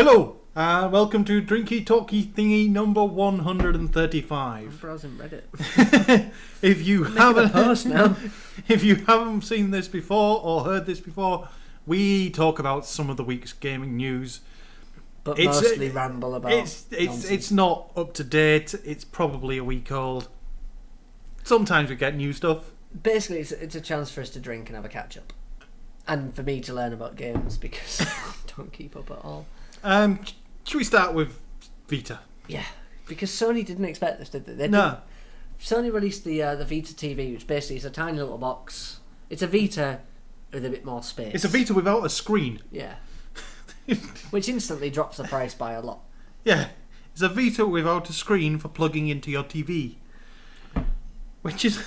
Hello, welcome to Drinky Talky Thingy number 135. I'm browsing Reddit. If you haven't seen this before or heard this before, we talk about some of the week's gaming news. But mostly ramble about it's not up to date. It's probably a week old. Sometimes we get new stuff. Basically, it's a chance for us to drink and have a catch up, and for me to learn about games because I don't keep up at all. Should we start with Vita? Yeah, because Sony didn't expect this, did they? No. Sony released the Vita TV, which basically is a tiny little box. It's a Vita with a bit more space. It's a Vita without a screen. Yeah. Which instantly drops the price by a lot. Yeah, it's a Vita without a screen for plugging into your TV. Which is,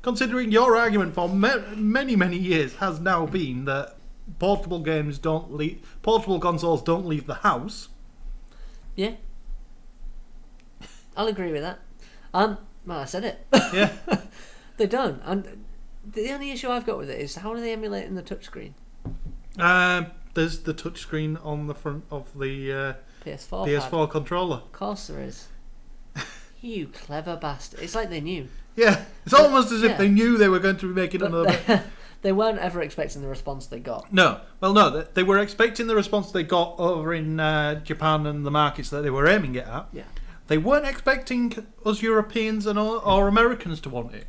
considering your argument for many years has now been that portable consoles don't leave the house. Yeah, I'll agree with that. Well, I said it. Yeah, they don't. And the only issue I've got with it is how are they emulating the touchscreen? There's the touchscreen on the front of the PS4 controller. Of course there is. You clever bastard! It's like they knew. Yeah, it's almost as if they knew they were going to be making another. They weren't ever expecting the response they got. No. Well, no. They were expecting the response they got over in Japan and the markets that they were aiming it at. Yeah. They weren't expecting us Europeans or Americans to want it.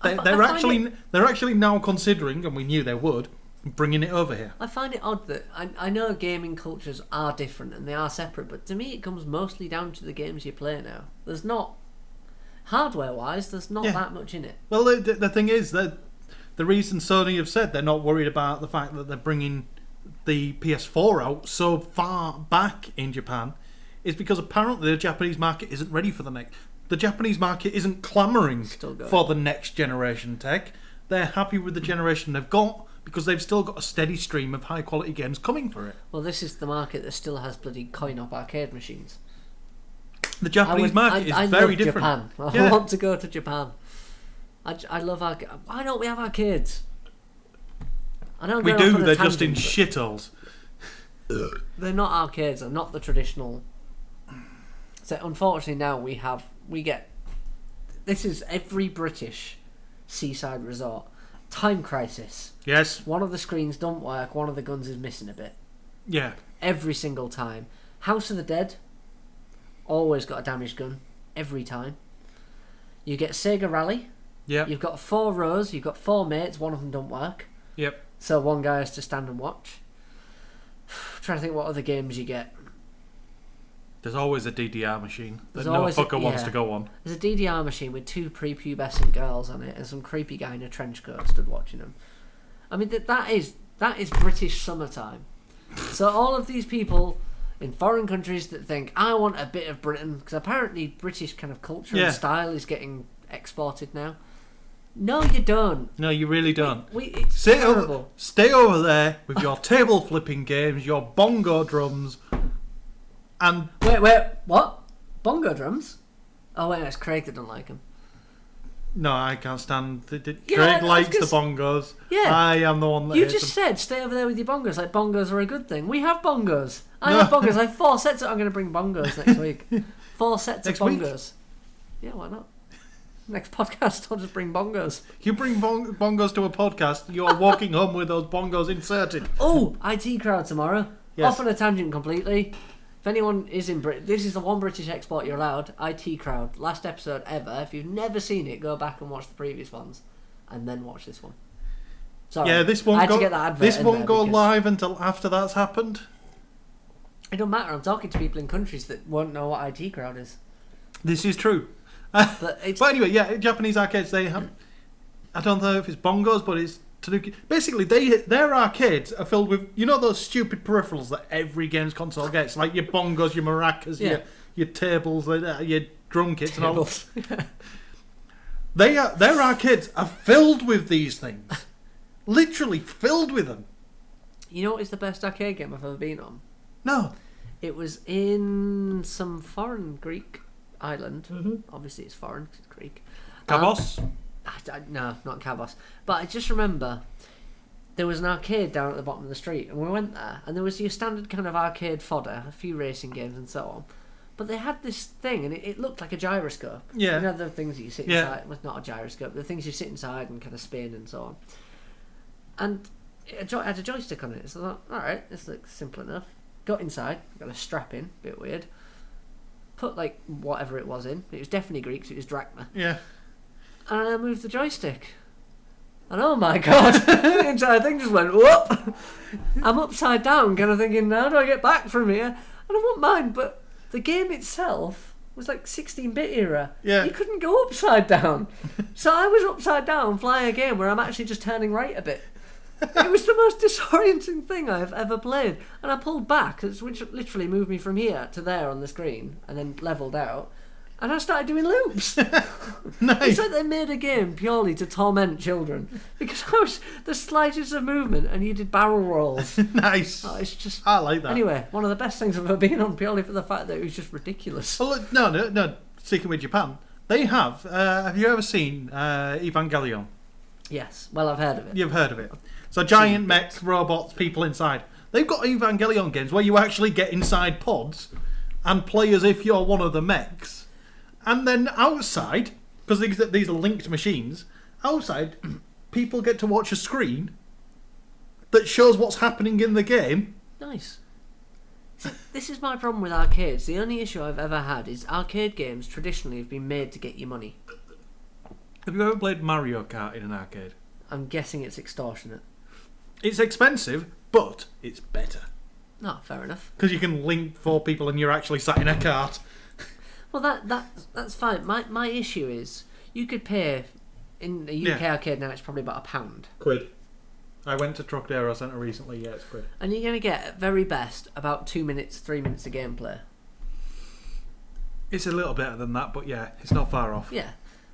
They're actually now considering, and we knew they would, bringing it over here. I find it odd that I know gaming cultures are different and they are separate, but to me it comes mostly down to the games you play now. There's not, hardware-wise, there's not that much in it. Well, the thing is that the reason Sony have said they're not worried about the fact that they're bringing the PS4 out so far back in Japan is because apparently the Japanese market isn't ready for the next. The Japanese market isn't clamouring for the next generation tech. They're happy with the generation they've got because they've still got a steady stream of high quality games coming for it. Well, this is the market that still has bloody coin-op arcade machines. The Japanese market is very different. Japan. I want to go to Japan. I love why don't we have arcades? I don't. We do. They're just in shitholes. They're not arcades. They're not the traditional. So unfortunately now we get. This is every British seaside resort. Time Crisis. Yes. One of the screens don't work. One of the guns is missing a bit. Yeah. Every single time. House of the Dead. Always got a damaged gun. Every time. You get Sega Rally. Yep. You've got 4 rows, you've got 4 mates, one of them don't work. Yep. So one guy has to stand and watch. Trying to think what other games you get. There's always a DDR machine that There's no fucker wants to go on. There's a DDR machine with 2 prepubescent girls on it and some creepy guy in a trench coat stood watching them. I mean, that is British summertime. So all of these people in foreign countries that think, I want a bit of Britain, because apparently British kind of culture and style is getting exported now. No, you don't. No, you really don't. It's terrible. Stay over there with your table flipping games, your bongo drums, and... Wait, what? Bongo drums? Oh, wait, it's Craig that don't like them. No, I can't stand... Craig likes the bongos. Yeah. I am the one that You just said stay over there with your bongos, like bongos are a good thing. We have bongos. I have bongos. I have 4 sets. I'm going to bring bongos next week. 4 sets of bongos. Yeah, why not? Next podcast, I'll just bring bongos. You bring bongos to a podcast, you're walking home with those bongos inserted. Oh, IT Crowd tomorrow. Yes. Off on a tangent completely. If anyone is in Britain, this is the one British export you're allowed. IT Crowd. Last episode ever. If you've never seen it, go back and watch the previous ones. And then watch this one. Sorry. Yeah, this won't go live live until after that's happened. It don't matter. I'm talking to people in countries that won't know what IT Crowd is. This is true. But anyway, yeah, Japanese arcades, they have... I don't know if it's bongos, but it's... Basically, their arcades are filled with... You know those stupid peripherals that every games console gets? Like your bongos, your maracas, your tables, your drum kits and all. Their arcades are filled with these things. Literally filled with them. You know what is the best arcade game I've ever been on? No. It was in some foreign Greek island. Mm-hmm. Obviously it's foreign because it's Greek. Kavos? No, not Kavos. But I just remember there was an arcade down at the bottom of the street, and we went there, and there was your standard kind of arcade fodder, a few racing games and so on. But they had this thing, and it looked like a gyroscope. Yeah. You know, the things that you sit inside. Well, not a gyroscope, the things you sit inside and kind of spin and so on. And it had a joystick on it. So I thought, alright, this looks simple enough. Got inside, got a strap in, bit weird. Put, like, whatever it was in. It was definitely Greek, because it was drachma. Yeah. And I moved the joystick. And oh my god, the entire thing just went whoop. I'm upside down, kind of thinking, how do I get back from here? And I won't mind, but the game itself was like 16-bit era. Yeah. You couldn't go upside down. So I was upside down flying a game where I'm actually just turning right a bit. It was the most disorienting thing I've ever played. And I pulled back, which literally moved me from here to there on the screen, and then levelled out. And I started doing loops. Nice. It's like they made a game purely to torment children. Because I was the slightest of movement and you did barrel rolls. Nice. Oh, it's just... I like that. Anyway, one of the best things I've ever been on, purely for the fact that it was just ridiculous. Well, look, no. Sticking with Japan, they have you ever seen Evangelion? Yes. Well, I've heard of it. You've heard of it. So giant mechs, robots, people inside. They've got Evangelion games where you actually get inside pods and play as if you're one of the mechs. And then outside, because these are linked machines, outside, people get to watch a screen that shows what's happening in the game. Nice. See, this is my problem with arcades. The only issue I've ever had is arcade games traditionally have been made to get you money. Have you ever played Mario Kart in an arcade? I'm guessing it's extortionate. It's expensive, but it's better. No, fair enough. Because you can link 4 people and you're actually sat in a cart. Well, that's fine. My issue is you could pay in a UK arcade now. It's probably about £1. Quid. I went to Trocadero Centre recently. Yeah, it's quid. And you're going to get at very best about 2 minutes, 3 minutes of gameplay. It's a little better than that, but yeah, it's not far off. Yeah,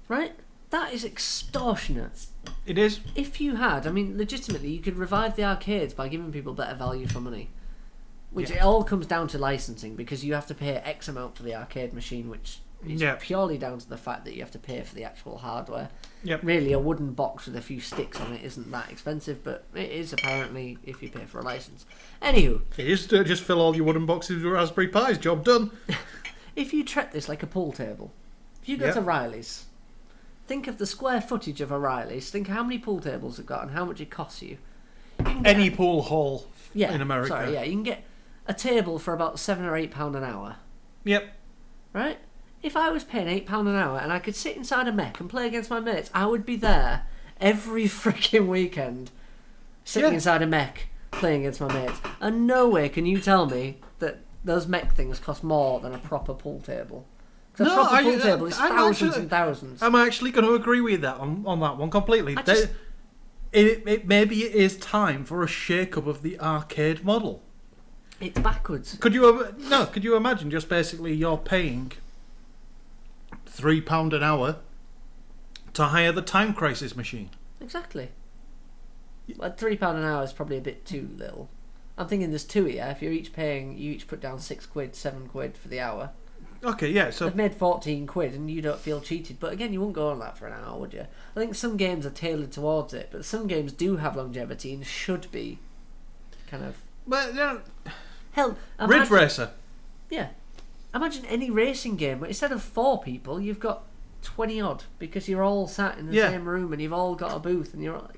right. That is extortionate. It is. If you had, I mean, legitimately, you could revive the arcades by giving people better value for money. Which it all comes down to licensing, because you have to pay X amount for the arcade machine, which is purely down to the fact that you have to pay for the actual hardware. Yep. Really, a wooden box with a few sticks on it isn't that expensive, but it is apparently if you pay for a license. Anywho. It is to just fill all your wooden boxes with Raspberry Pis. Job done. If you treat this like a pool table, if you go to Riley's, think of the square footage of a Riley's, think how many pool tables it's got and how much it costs you. Any pool hall in America. Sorry, you can get a table for about £7 or £8 an hour. Yep. Right? If I was paying £8 an hour and I could sit inside a mech and play against my mates, I would be there every freaking weekend, sitting inside a mech, playing against my mates. And no way can you tell me that those mech things cost more than a proper pool table. Because a proper pool table is thousands and thousands. I'm actually going to agree with that on that one completely. Maybe it is time for a shake-up of the arcade model. It's backwards. Could you imagine just basically you're paying £3 an hour to hire the Time Crisis machine? Exactly. Well, £3 an hour is probably a bit too little. I'm thinking there's two here. If you're each paying, you each put down £6, £7 for the hour. Okay, yeah. So they've made £14 and you don't feel cheated. But again, you wouldn't go on that for an hour, would you? I think some games are tailored towards it, but some games do have longevity and should be kind of. But yeah. Hell, Ridge Racer. Yeah. Imagine any racing game, but instead of 4 people, you've got 20 odd because you're all sat in the same room and you've all got a booth and you're all.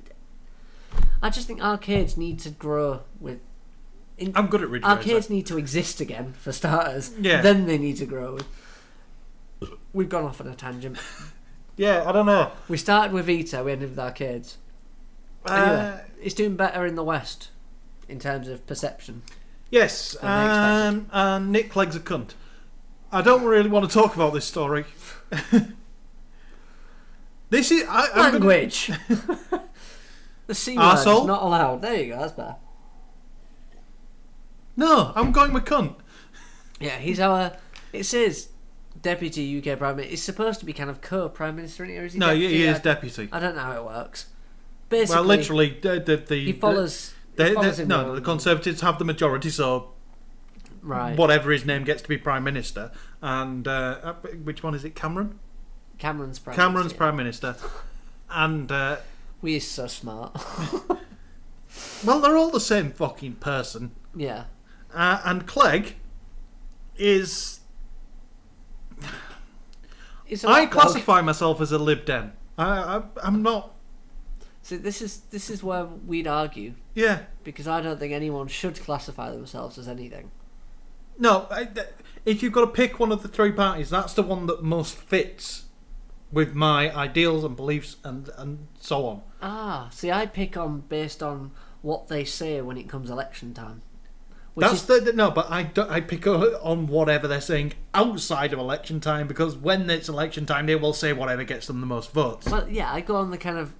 I just think arcades need to grow with. I'm good at Ridge Arcades Racer. need to exist again for starters. Yeah. Then they need to grow. We've gone off on a tangent. Yeah, I don't know. We started with Vita, we ended with arcades. Anyway, it's doing better in the West in terms of perception. Yes, and Nick Clegg's a cunt. I don't really want to talk about this story. This is language. The C word is not allowed. There you go. That's better. No, I'm going with cunt. Yeah, he's our. It says deputy UK Prime Minister. He's supposed to be kind of co-Prime Minister, or is he? No, deputy? he is deputy. I don't know how it works. Basically, well, literally, he follows. The Conservatives have the majority, so right. Whatever his name gets to be Prime Minister. And which one is it? Cameron? Cameron's Prime Minister. And we are so smart. Well, they're all the same fucking person. Yeah. And Clegg is... I classify myself as a Lib Dem. I'm not... See, this is where we'd argue. Yeah. Because I don't think anyone should classify themselves as anything. No, if you've got to pick one of the three parties, that's the one that most fits with my ideals and beliefs and so on. Ah, see, I pick on based on what they say when it comes election time. But I pick on whatever they're saying outside of election time, because when it's election time, they will say whatever gets them the most votes. Well, yeah, I go on the kind of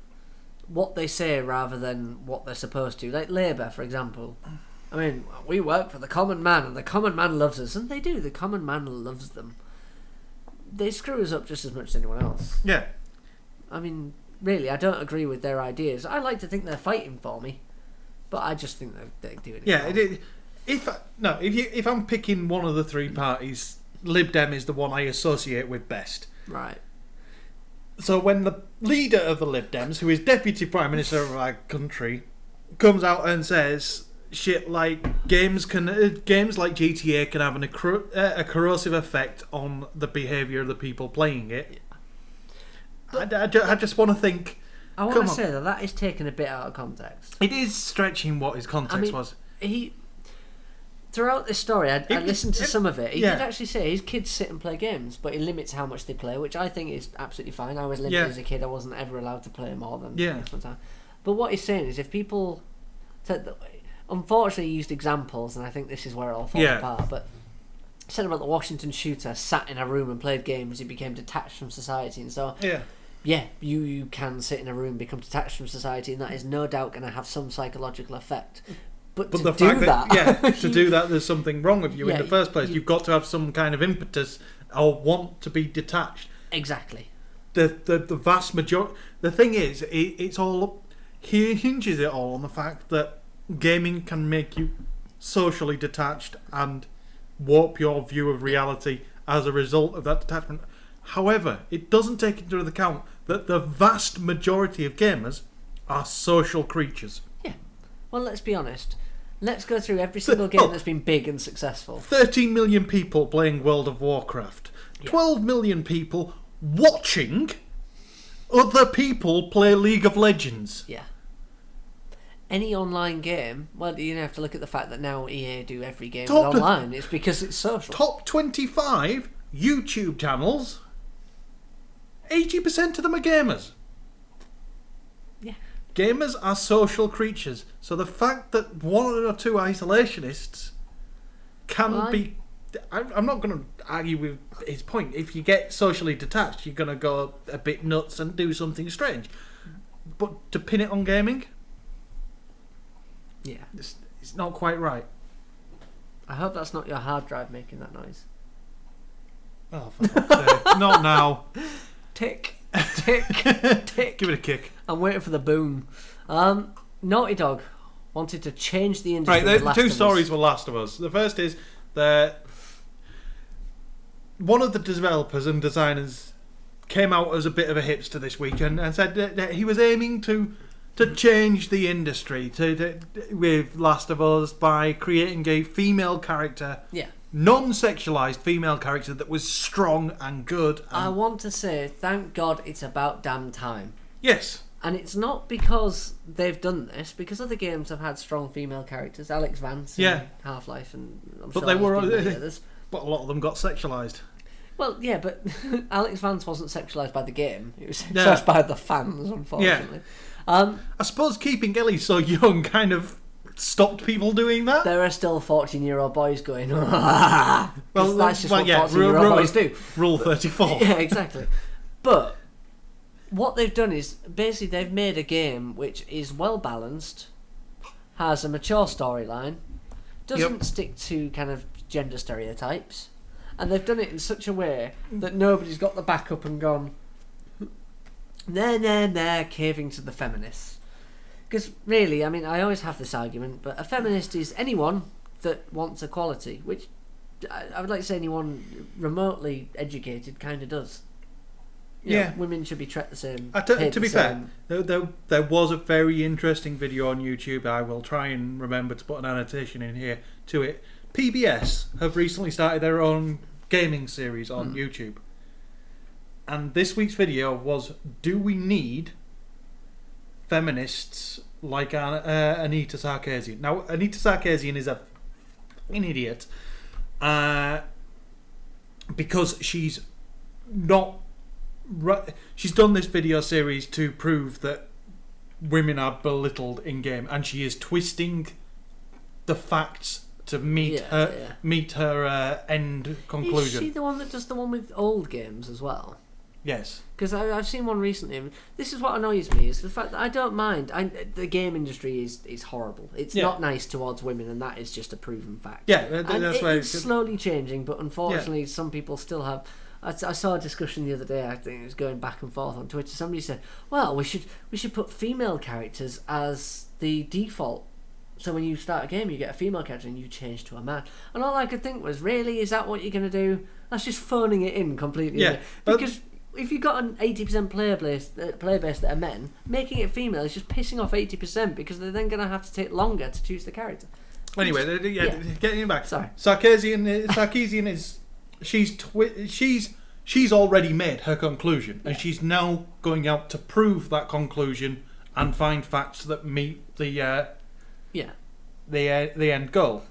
what they say rather than what they're supposed to. Like Labour, for example. I mean, we work for the common man, and the common man loves us. And they do. The common man loves them. They screw us up just as much as anyone else. Yeah. I mean, really, I don't agree with their ideas. I like to think they're fighting for me, but I just think they're doing it. Yeah, if I'm picking one of the three parties, Lib Dem is the one I associate with best. Right. So when the leader of the Lib Dems, who is Deputy Prime Minister of our country, comes out and says shit like games like GTA can have a corrosive effect on the behaviour of the people playing it, I just want to think... I want to say that is taken a bit out of context. It is stretching what his context was. Throughout this story, I listened to some of it. He yeah. did actually say his kids sit and play games, but he limits how much they play, which I think is absolutely fine. I was limited as a kid. I wasn't ever allowed to play more than X time. But what he's saying is if people... Unfortunately, he used examples, and I think this is where it all falls apart, but he said about the Washington shooter sat in a room and played games, he became detached from society, and so... Yeah, you can sit in a room, become detached from society, and that is no doubt going to have some psychological effect. But to the do fact that to do that, there's something wrong with you in the first place. You've got to have some kind of impetus or want to be detached. Exactly. The vast majority... The thing is, it's all... He hinges it all on the fact that gaming can make you socially detached and warp your view of reality as a result of that detachment. However, it doesn't take into account that the vast majority of gamers are social creatures. Yeah. Well, let's be honest. Let's go through every single game that's been big and successful. 13 million people playing World of Warcraft. 12 million people watching other people play League of Legends. Yeah. Any online game, well, you have to look at the fact that now EA do every game online. It's because it's social. Top 25 YouTube channels, 80% of them are gamers. Yeah. Gamers are social creatures. So the fact that one or two isolationists can be... I'm not going to argue with his point. If you get socially detached, you're going to go a bit nuts and do something strange. But to pin it on gaming... Yeah. It's not quite right. I hope that's not your hard drive making that noise. Oh, for fuck's sake. Not now. Tick, tick, tick. Give it a kick. I'm waiting for the boom. Naughty Dog wanted to change the industry. Right, the two stories were Last of Us. The first is that one of the developers and designers came out as a bit of a hipster this weekend and said that he was aiming to change the industry with Last of Us by creating a female character, non-sexualized female character that was strong and good. I want to say, thank God it's about damn time. Yes. And it's not because they've done this, because other games have had strong female characters. Alex Vance in Half-Life, and I'm sure they were others. But a lot of them got sexualized. Well, yeah, but Alex Vance wasn't sexualized by the game. It was sexualized by the fans, unfortunately. Yeah. I suppose keeping Ellie so young kind of stopped people doing that. There are still 14-year-old boys going, well, that's just what 14-year-old boys do. Rule 34. Yeah, exactly. But what they've done is, basically they've made a game which is well-balanced, has a mature storyline, doesn't stick to kind of gender stereotypes, and they've done it in such a way that nobody's got the back up and gone, nah, caving to the feminists. Because really, I mean, I always have this argument, but a feminist is anyone that wants equality, which I would like to say anyone remotely educated kind of does. women should be treated the same. To be fair, there was a very interesting video on YouTube. I will try and remember to put an annotation in here to it. PBS have recently started their own gaming series on YouTube. And this week's video was, do we need feminists like Anita Sarkeesian? Now, Anita Sarkeesian is an idiot because she's not... She's done this video series to prove that women are belittled in game, and she is twisting the facts to meet her end conclusion. Is she the one that does the one with old games as well? Yes. Because I've seen one recently. This is what annoys me, is the fact that I don't mind. The game industry is horrible. It's not nice towards women, and that is just a proven fact. Yeah, that's why it's slowly changing, but unfortunately some people still have... I saw a discussion the other day, I think it was going back and forth on Twitter. Somebody said, well, we should put female characters as the default. So when you start a game, you get a female character and you change to a man. And all I could think was, really, is that what you're going to do? That's just phoning it in completely. Yeah. Because if you've got an 80% player base that are men, making it female is just pissing off 80% because they're then going to have to take longer to choose the character. Anyway, getting back. Sorry. Sarkeesian is... She's already made her conclusion, and she's now going out to prove that conclusion and find facts that meet the end goal.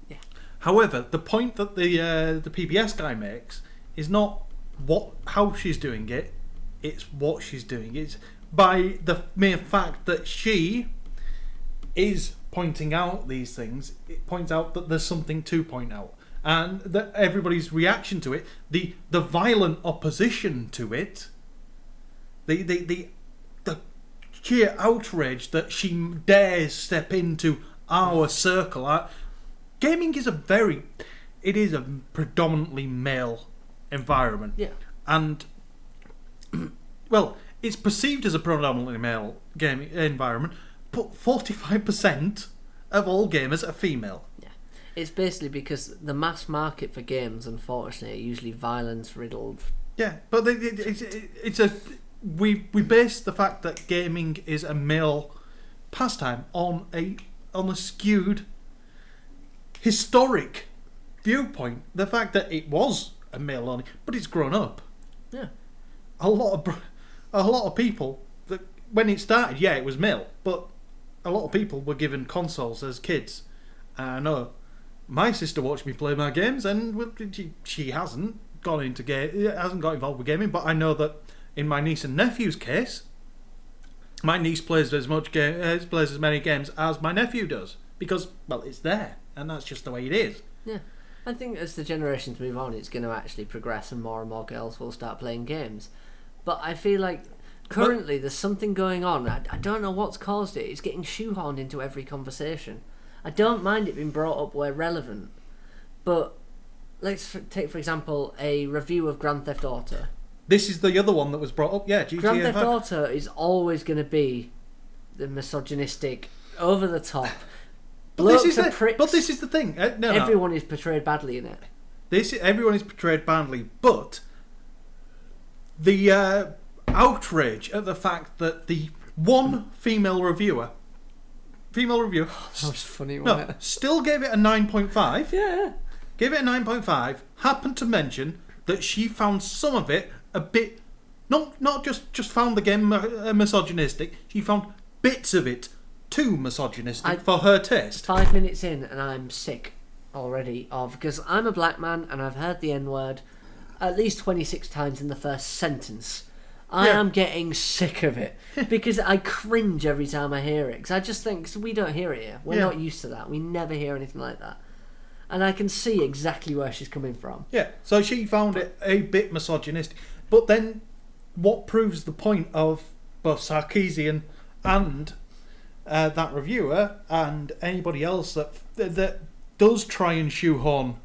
Yeah. However, the point that the PBS guy makes is not how she's doing it; it's what she's doing. It's by the mere fact that she is pointing out these things. It points out that there's something to point out. And that everybody's reaction to it, the violent opposition to it, the sheer outrage that she dares step into our circle. Gaming is a predominantly male environment. Yeah. And well, it's perceived as a predominantly male gaming environment, but 45% of all gamers are female. It's basically because the mass market for games, unfortunately, are usually violence-riddled. Yeah, but we base the fact that gaming is a male pastime on a skewed historic viewpoint. The fact that it was a male only, but it's grown up. Yeah, a lot of people that when it started, it was male, but a lot of people were given consoles as kids. I know. My sister watched me play my games, and she hasn't got involved with gaming. But I know that in my niece and nephew's case, my niece plays as many games as my nephew does because, well, it's there, and that's just the way it is. Yeah, I think as the generations move on, it's going to actually progress, and more girls will start playing games. But I feel like currently there's something going on. I don't know what's caused it. It's getting shoehorned into every conversation. I don't mind it being brought up where relevant, but let's take, for example, a review of Grand Theft Auto. This is the other one that was brought up, GTA Grand Theft 5. Auto is always going to be the misogynistic, over-the-top, But this is the thing. Everyone is portrayed badly in it. Everyone is portrayed badly, but the outrage at the fact that the one female reviewer... that was funny, wasn't it? Still gave it a 9.5. Yeah. Gave it a 9.5. Happened to mention that she found some of it a bit... Not just found the game misogynistic. She found bits of it too misogynistic for her taste. 5 minutes in and I'm sick already because I'm a black man and I've heard the N-word at least 26 times in the first sentence. I am getting sick of it because I cringe every time I hear it. Because I just think, cause we don't hear it here. We're not used to that. We never hear anything like that. And I can see exactly where she's coming from. Yeah, so she found it a bit misogynistic. But then what proves the point of both Sarkeesian and that reviewer and anybody else that does try and shoehorn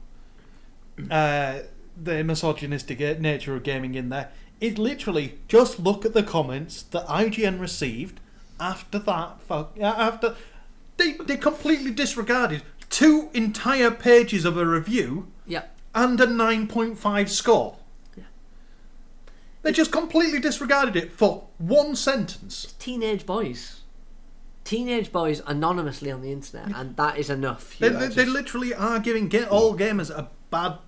the misogynistic nature of gaming in there is literally just look at the comments that IGN received after that. After they completely disregarded 2 entire pages of a review and a 9.5 score. They just completely disregarded it for one sentence. Teenage boys. Teenage boys anonymously on the internet, and that is enough. They literally are giving all gamers a bad...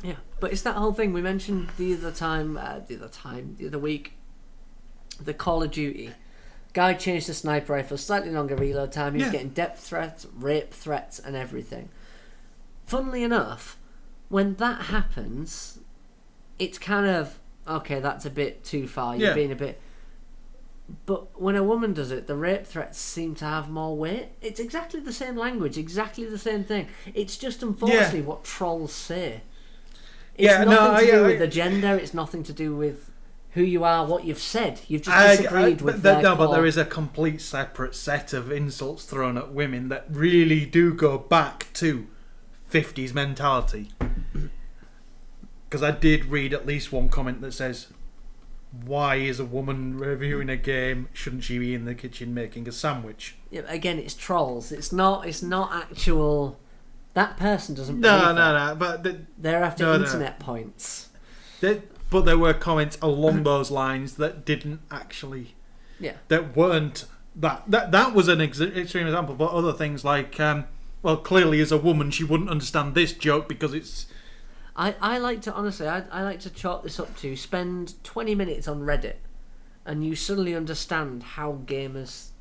Yeah, but it's that whole thing we mentioned the other week. The Call of Duty. Guy changed the sniper rifle, slightly longer reload time. He was getting depth threats, rape threats, and everything. Funnily enough, when that happens, it's kind of, okay, that's a bit too far. You're being a bit... But when a woman does it, the rape threats seem to have more weight. It's exactly the same language, exactly the same thing. It's just unfortunately what trolls say. It's nothing to do with the gender. It's nothing to do with who you are, what you've said. You've just disagreed with their No, but there is a complete separate set of insults thrown at women that really do go back to 50s mentality. Because I did read at least one comment that says, why is a woman reviewing a game? Shouldn't she be in the kitchen making a sandwich? Yeah, again, it's trolls. It's not actual... That person doesn't believe No, but... They're after internet points. But there were comments along those lines that didn't actually... Yeah. That weren't... That was an extreme example, but other things like... well, clearly as a woman, she wouldn't understand this joke because it's... I like to, honestly, I like to chalk this up to spend 20 minutes on Reddit and you suddenly understand how gamers,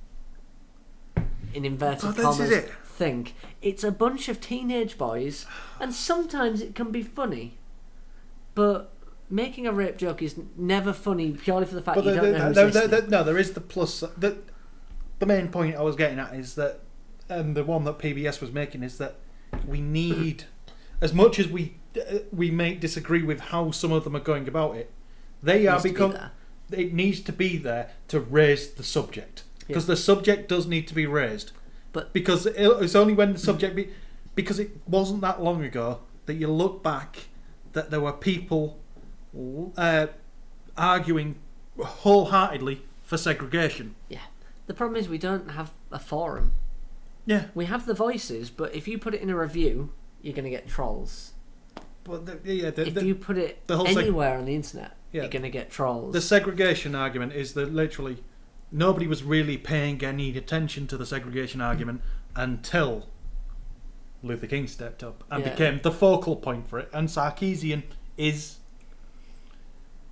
in inverted commas, think. It's a bunch of teenage boys, and sometimes it can be funny, but making a rape joke is never funny purely for the fact you don't know who's listening. No, there is the plus. The main point I was getting at is that, and the one that PBS was making is that we need, as much as we may disagree with how some of them are going about it, it needs to be there to raise the subject, because the subject does need to be raised. But because it's only when the subject because it wasn't that long ago that you look back that there were people arguing wholeheartedly for segregation. Yeah, the problem is we don't have a forum. Yeah, we have the voices, but if you put it in a review, you're going to get trolls. But if you put it anywhere on the internet, you're going to get trolls. The segregation argument is that literally nobody was really paying any attention to the segregation argument until Luther King stepped up and became the focal point for it. And Sarkeesian is,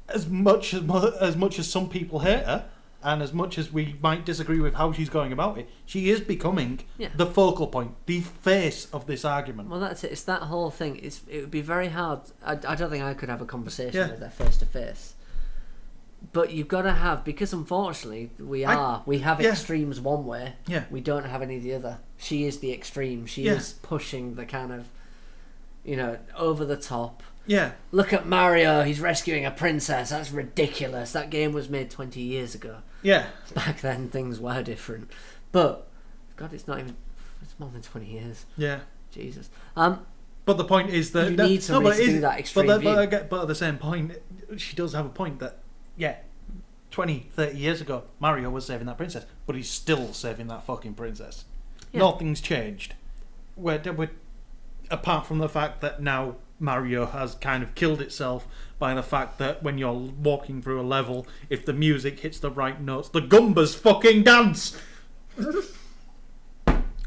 as much as some people hate her, and as much as we might disagree with how she's going about it, she is becoming the focal point, the face of this argument. Well, that's it. It's that whole thing. It would be very hard. I don't think I could have a conversation with her face to face. But you've got to have, because unfortunately we have extremes one way. Yeah. We don't have any of the other. She is the extreme. She is pushing the kind of, over the top. Yeah. Look at Mario, he's rescuing a princess. That's ridiculous. That game was made 20 years ago. Yeah. Back then things were different. But God, it's more than 20 years. Yeah. Jesus. But the point is that you need somebody to do that extreme view. But at the same point, she does have a point that 20, 30 years ago, Mario was saving that princess, but he's still saving that fucking princess. Yeah. Nothing's changed. Apart from the fact that now Mario has kind of killed itself by the fact that when you're walking through a level, if the music hits the right notes, the Goombas fucking dance!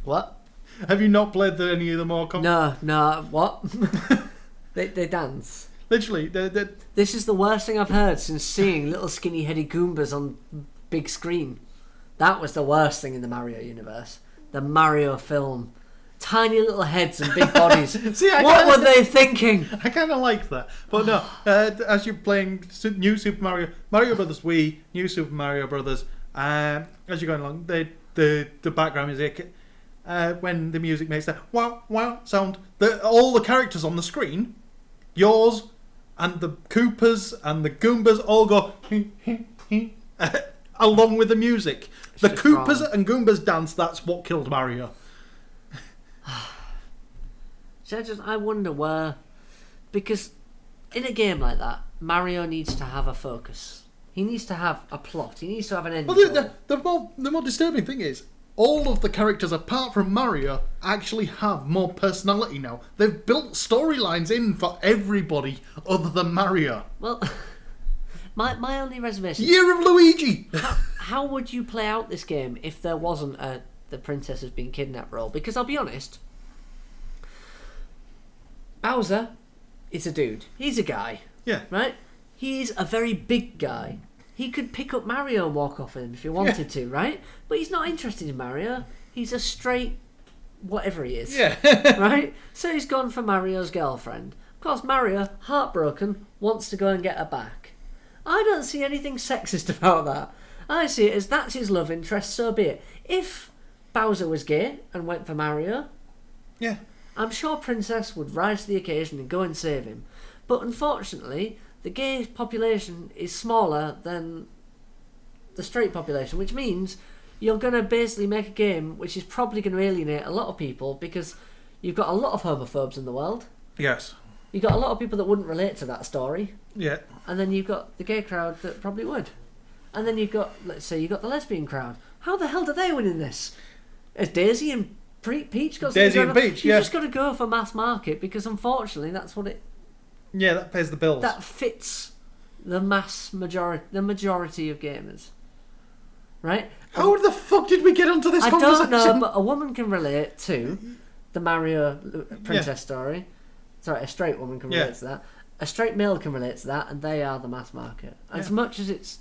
What? Have you not played any of the more... No, what? they dance. Literally. This is the worst thing I've heard since seeing little skinny heady Goombas on big screen. That was the worst thing in the Mario universe. The Mario film. Tiny little heads and big bodies. See, what were they thinking? I kind of like that. But no, as you're playing New Super Mario Brothers Wii, New Super Mario Brothers, as you're going along, the background music, when the music makes that wow wow sound, all the characters on the screen, yours and the Koopas and the Goombas all go along with the music. It's the Koopas and Goombas dance. That's what killed Mario. So I wonder where, because in a game like that, Mario needs to have a focus. He needs to have a plot. He needs to have an end. Well, the more disturbing thing is, all of the characters apart from Mario actually have more personality now. They've built storylines in for everybody other than Mario. Well, My only reservation. Year of Luigi. How would you play out this game if there wasn't the princess has been kidnapped role? Because I'll be honest, Bowser is a dude. He's a guy. Yeah. Right? He's a very big guy. He could pick up Mario and walk off with him if he wanted to, right? But he's not interested in Mario. He's a straight whatever he is. Yeah. Right? So he's gone for Mario's girlfriend. Of course, Mario, heartbroken, wants to go and get her back. I don't see anything sexist about that. I see it as that's his love interest, so be it. If Bowser was gay and went for Mario, Yeah. I'm sure Princess would rise to the occasion and go and save him. But unfortunately, the gay population is smaller than the straight population, which means you're going to basically make a game which is probably going to alienate a lot of people because you've got a lot of homophobes in the world. Yes. You've got a lot of people that wouldn't relate to that story. Yeah. And then you've got the gay crowd that probably would. And then you've got, let's say, you've got the lesbian crowd. How the hell do they win in this? Has Daisy and Peach got Daisy something and going on? Peach, You've yeah. just got to go for mass market because unfortunately that's what it... Yeah, that pays the bills. That fits the majority of gamers. Right? How the fuck did we get onto this I conversation? don't know, but a woman can relate to the Mario princess story. Sorry, a straight woman can relate to that. A straight male can relate to that, and they are the mass market. As much as it's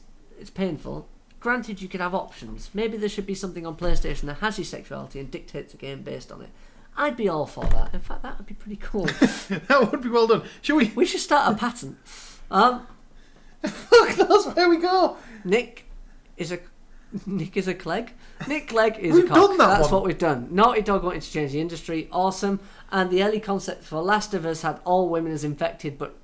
painful, granted you could have options. Maybe there should be something on PlayStation that has your sexuality and dictates the game based on it. I'd be all for that. In fact, that would be pretty cool. That would be well done. Shall we? We should start a patent. Fuck, that's where we go. Nick is a Clegg. Nick Clegg is We've a cock. done that That's one. what we've done. Naughty Dog wanted to change the industry. Awesome. And the early concept for Last of Us had all women as infected, but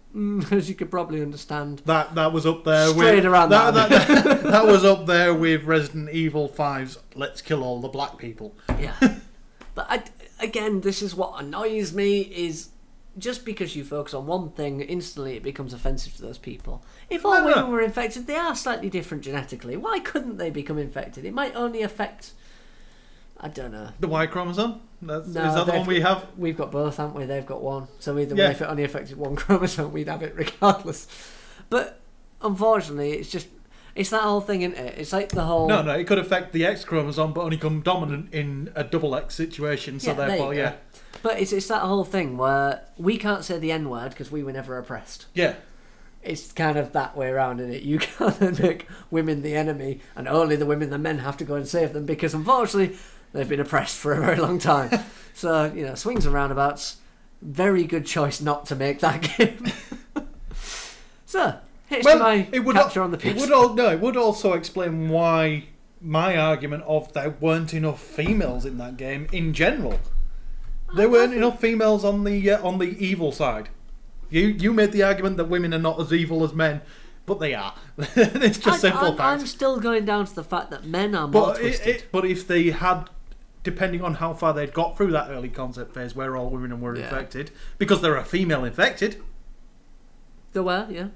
as you could probably understand, That was up there Strayed with around that was up there with Resident Evil 5's Let's Kill All the Black People. yeah. But again, this is what annoys me is just because you focus on one thing, instantly it becomes offensive to those people. If all women were infected, they are slightly different genetically. Why couldn't they become infected? It might only affect, I don't know. The Y chromosome? Is No, that the one we have? We've got both, haven't we? They've got one. So either Yeah. way, if it only affected one chromosome, we'd have it regardless. But unfortunately, it's that whole thing, isn't it? It's like the whole... No, it could affect the X chromosome, but only come dominant in a double X situation. So there therefore, you go. But it's that whole thing where we can't say the N word because we were never oppressed. Yeah. It's kind of that way around, isn't it? You can't make women the enemy, and only the women and men have to go and save them because, unfortunately, they've been oppressed for a very long time. So, swings and roundabouts. Very good choice not to make that game. So, HDMI capture on the PS. It would also explain why my argument of there weren't enough females in that game in general. There weren't enough females on the evil side. You made the argument that women are not as evil as men, but they are. It's just simple fact. I'm still going down to the fact that men are more twisted. But if they had, depending on how far they'd got through that early concept phase where all women were infected, because there are female infected. There were, yeah.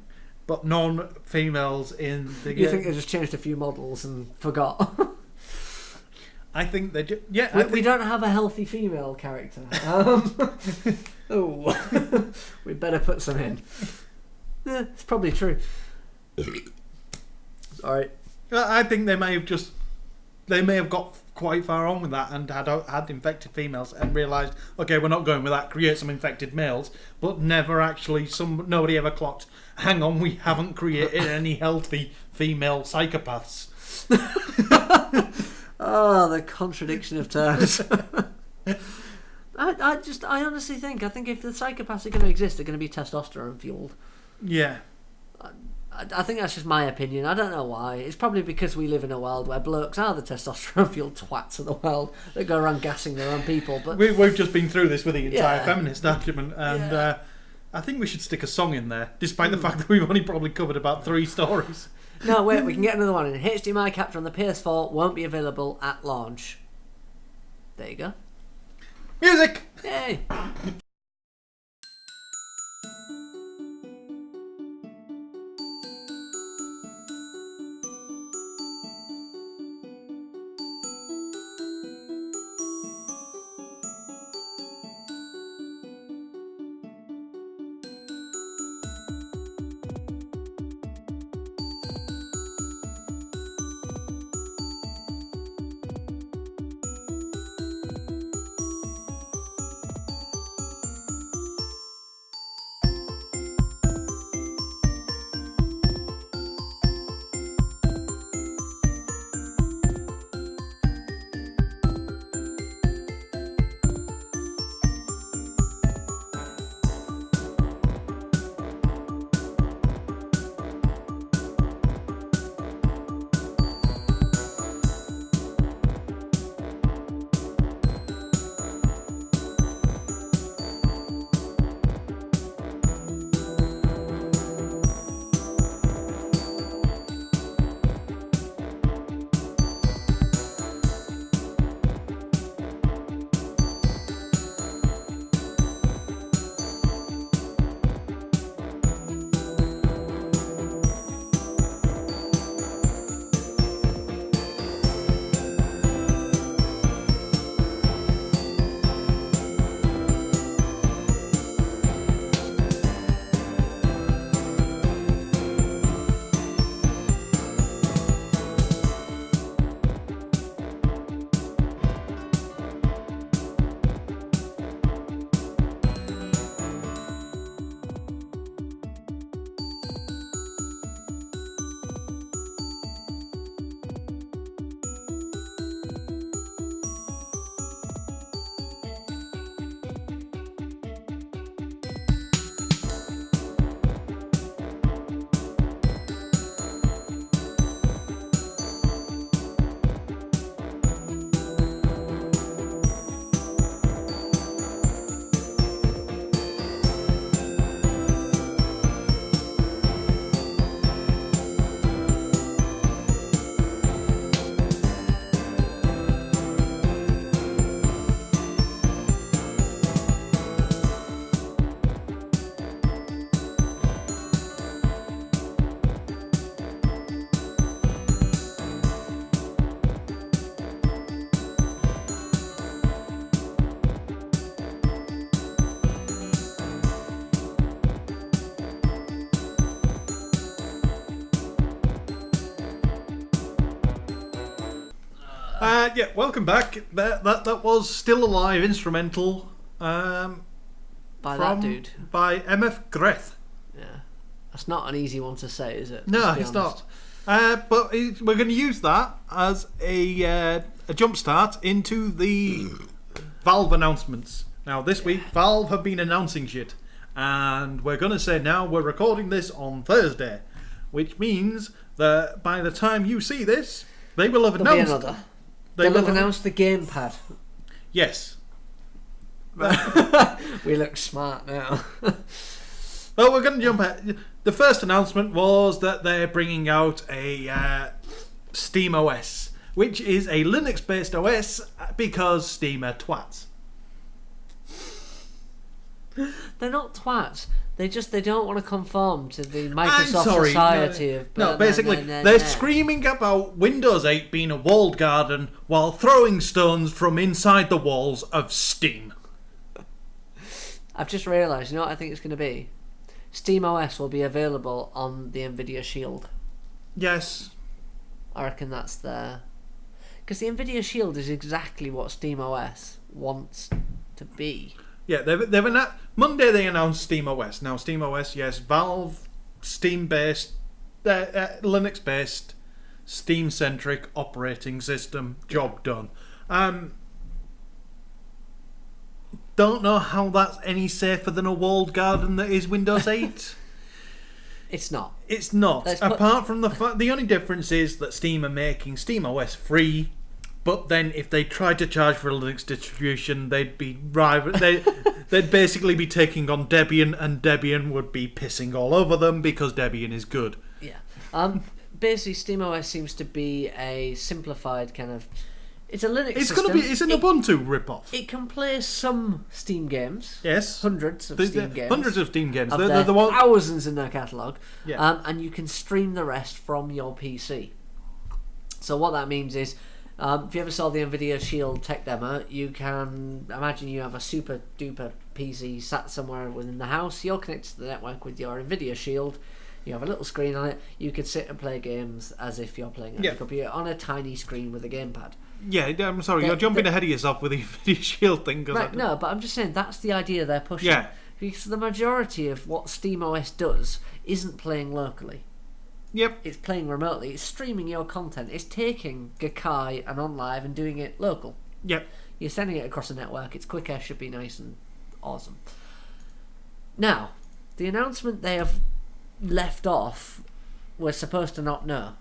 But non-females in the game. You think they just changed a few models and forgot? I think they do. We don't have a healthy female character. We better put some in. Yeah, it's probably true. Sorry. I think they may have got quite far on with that and had infected females and realised, okay, we're not going with that. Create some infected males, but never actually. Nobody ever clocked. Hang on, we haven't created any healthy female psychopaths. Oh, the contradiction of terms. I honestly think if the psychopaths are going to exist, they're going to be testosterone fueled. Yeah. I think that's just my opinion. I don't know why. It's probably because we live in a world where blokes are the testosterone fueled twats of the world that go around gassing their own people. But we've just been through this with the entire feminist argument, and I think we should stick a song in there, despite the fact that we've only probably covered about 3 stories. No, wait, we can get another one in. HDMI capture on the PS4 won't be available at launch. There you go. Music! Yay! Yeah, welcome back. That was Still Alive instrumental By that dude. By MF Greth. Yeah. That's not an easy one to say, is it? No, it's not. But we're going to use that as a jump start into the Valve announcements. Now, this week, Valve have been announcing shit. And we're going to say now we're recording this on Thursday. Which means that by the time you see this, they will have announced... There'll be another. They'll have announced the gamepad. Yes. We look smart now. Well, we're going to jump ahead. The first announcement was that they're bringing out a Steam OS, which is a Linux-based OS because Steam are twats. They're not twats. They don't want to conform to the Microsoft society of... No, basically, they're screaming about Windows 8 being a walled garden while throwing stones from inside the walls of Steam. I've just realised, you know what I think it's going to be? Steam OS will be available on the Nvidia Shield. Yes. I reckon that's there. Because the Nvidia Shield is exactly what Steam OS wants to be. Yeah, Monday they announced Steam OS. Now, Steam OS, yes, Valve, Steam-based, Linux-based, Steam-centric operating system. Job done. Don't know how that's any safer than a walled garden that is Windows 8. It's not. It's not. Apart from the fact, the only difference is that Steam are making Steam OS free. But then, if they tried to charge for a Linux distribution, they'd basically be taking on Debian, and Debian would be pissing all over them because Debian is good. Yeah. Basically, SteamOS seems to be a simplified kind of. It's a Linux system. It's an Ubuntu rip-off. It can play some Steam games. Yes. Hundreds of Steam games. Hundreds of Steam games. They're the thousands in their catalogue. Yeah. And you can stream the rest from your PC. So what that means is. If you ever saw the Nvidia Shield tech demo, you can imagine you have a super duper PC sat somewhere within the house. You're connected to the network with your Nvidia Shield. You have a little screen on it. You could sit and play games as if you're playing on a computer on a tiny screen with a gamepad. Yeah, I'm sorry, you're jumping ahead of yourself with the Nvidia Shield thing. Right, no, but I'm just saying that's the idea they're pushing. Yeah. Because the majority of what SteamOS does isn't playing locally. Yep. It's playing remotely. It's streaming your content. It's taking Gaikai and OnLive and doing it local. Yep. You're sending it across a network. It's quicker, should be nice and awesome. Now, the announcement they have left off, we're supposed to not know.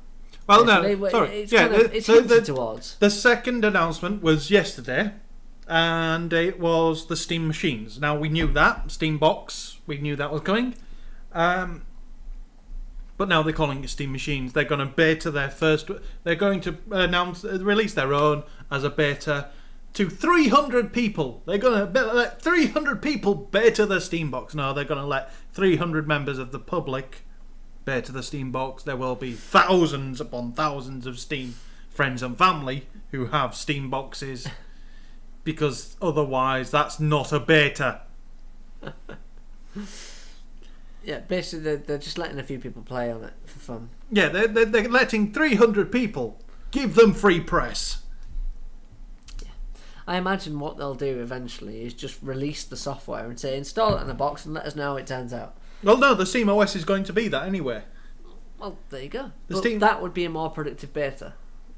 Well, no, sorry. It's hinted towards. The second announcement was yesterday, and it was the Steam machines. Now, we knew that. Steam Box, we knew that was coming. But now they're calling it Steam Machines. They're going to beta their first. They're going to release their own as a beta to 300 people. They're going to let 300 people beta the Steam Box. No, they're going to let 300 members of the public beta the Steam Box. There will be thousands upon thousands of Steam friends and family who have Steam Boxes, because otherwise that's not a beta. Yeah, basically they're just letting a few people play on it for fun. Yeah, they're letting 300 people. Give them free press. Yeah. I imagine what they'll do eventually is just release the software and say install it in a box and let us know how it turns out. Well, no, the Steam OS is going to be that anyway. Well, there you go. That would be a more productive beta.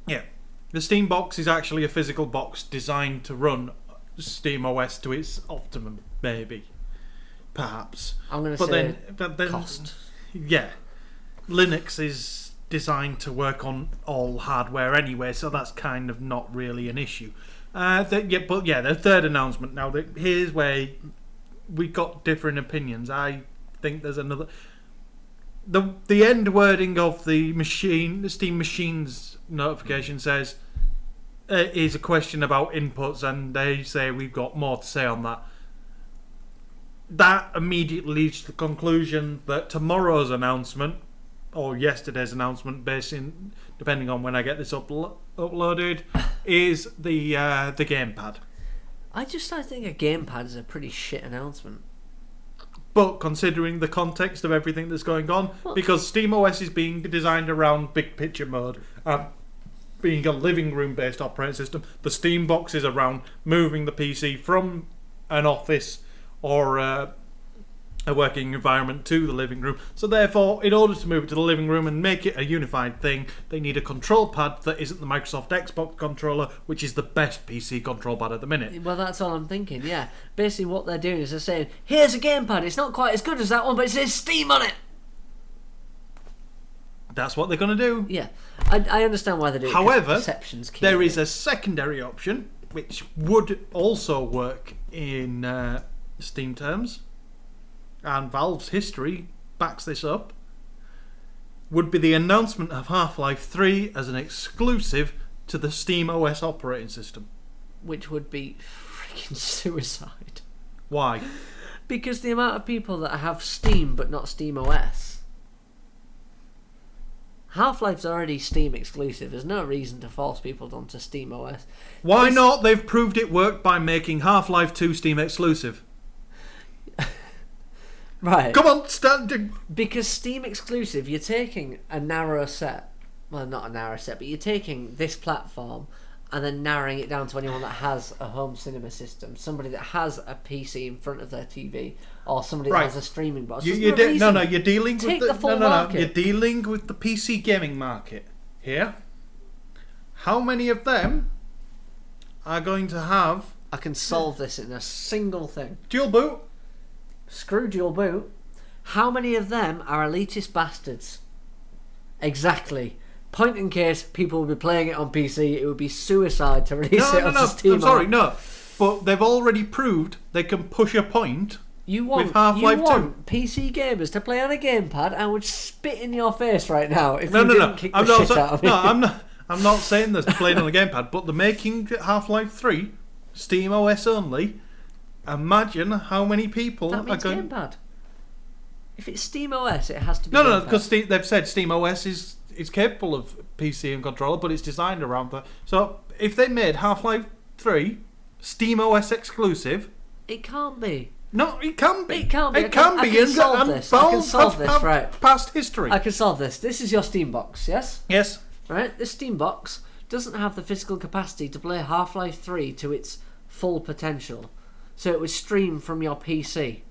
Yeah. The Steam Box is actually a physical box designed to run Steam OS to its optimum, maybe. Perhaps. I'm going to say but then, cost. Yeah. Linux is designed to work on all hardware anyway, so that's kind of not really an issue. The third announcement. Now, here's where we got different opinions. I think there's another... The end wording of the Steam Machines notification says is a question about inputs, and they say we've got more to say on that. That immediately leads to the conclusion that tomorrow's announcement, or yesterday's announcement, depending on when I get this uploaded, is the gamepad. I think a gamepad is a pretty shit announcement. But considering the context of everything that's going on, because SteamOS is being designed around big picture mode, being a living room based operating system. The Steam box is around moving the PC from an office or a working environment to the living room. So therefore, in order to move it to the living room and make it a unified thing, they need a control pad that isn't the Microsoft Xbox controller, which is the best PC control pad at the minute. Well, that's all I'm thinking, yeah. Basically what they're doing is they're saying, here's a gamepad, it's not quite as good as that one, but it says Steam on it! That's what they're going to do. Yeah, I understand why they do it. However, perception's key. there is a secondary option, which would also work in Steam terms, and Valve's history backs this up, would be the announcement of Half-Life 3 as an exclusive to the Steam OS operating system. Which would be freaking suicide. Why? Because the amount of people that have Steam but not Steam OS. Half-Life's already Steam exclusive. There's no reason to force people onto Steam OS. Why not? They've proved it worked by making Half-Life 2 Steam exclusive. Right. Come on, stand. Because Steam exclusive, you're taking a narrow set. Well, not a narrow set, but you're taking this platform and then narrowing it down to anyone that has a home cinema system, somebody that has a PC in front of their TV, or somebody that has a streaming box. You're dealing Take with the full market. You're dealing with the PC gaming market here. How many of them are going to have? I can solve this in a single thing. Dual boot. Screw dual boot. How many of them are elitist bastards? Exactly. Point in case people will be playing it on PC, it would be suicide to release it on Steam. I'm sorry, no. But they've already proved they can push a point with Half-Life 2. You want PC gamers to play on a gamepad? I would spit in your face right now if you didn't kick the shit out of me. No, I'm not saying they're playing on a gamepad, but they're making Half-Life 3 Steam OS only. Imagine how many people that means are going. Gamepad. If it's Steam OS, it has to be. No, because they've said Steam OS is capable of PC and controller, but it's designed around that. So if they made Half-Life 3 Steam OS exclusive, it can't be. No, it can be. It can't be. It can be. I can solve this. I can solve this. Right. Past history. I can solve this. This is your Steam box, yes? Yes. Right. This Steam box doesn't have the physical capacity to play Half-Life 3 to its full potential. So it would stream from your PC.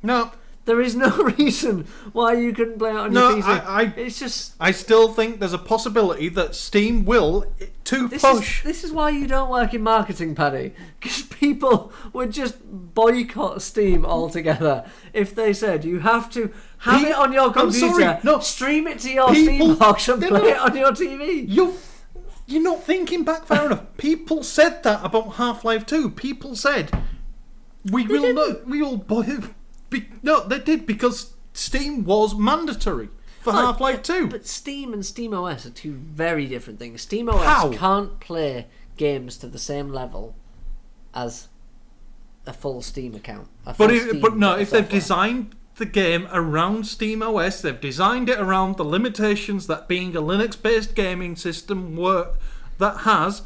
No. There is no reason why you couldn't play it on your PC. It's just. I still think there's a possibility that Steam will push. This is why you don't work in marketing, Paddy. Because people would just boycott Steam altogether if they said you have to have it on your computer, stream it to your Steam box and play it on your TV. You're not thinking back far enough. People said that about Half-Life 2. People said we will. No, they did, because Steam was mandatory for Half-Life 2. But Steam and Steam OS are two very different things. Steam OS can't play games to the same level as a full Steam account. If they've designed the game around Steam OS, they've designed it around the limitations that being a Linux-based gaming system has,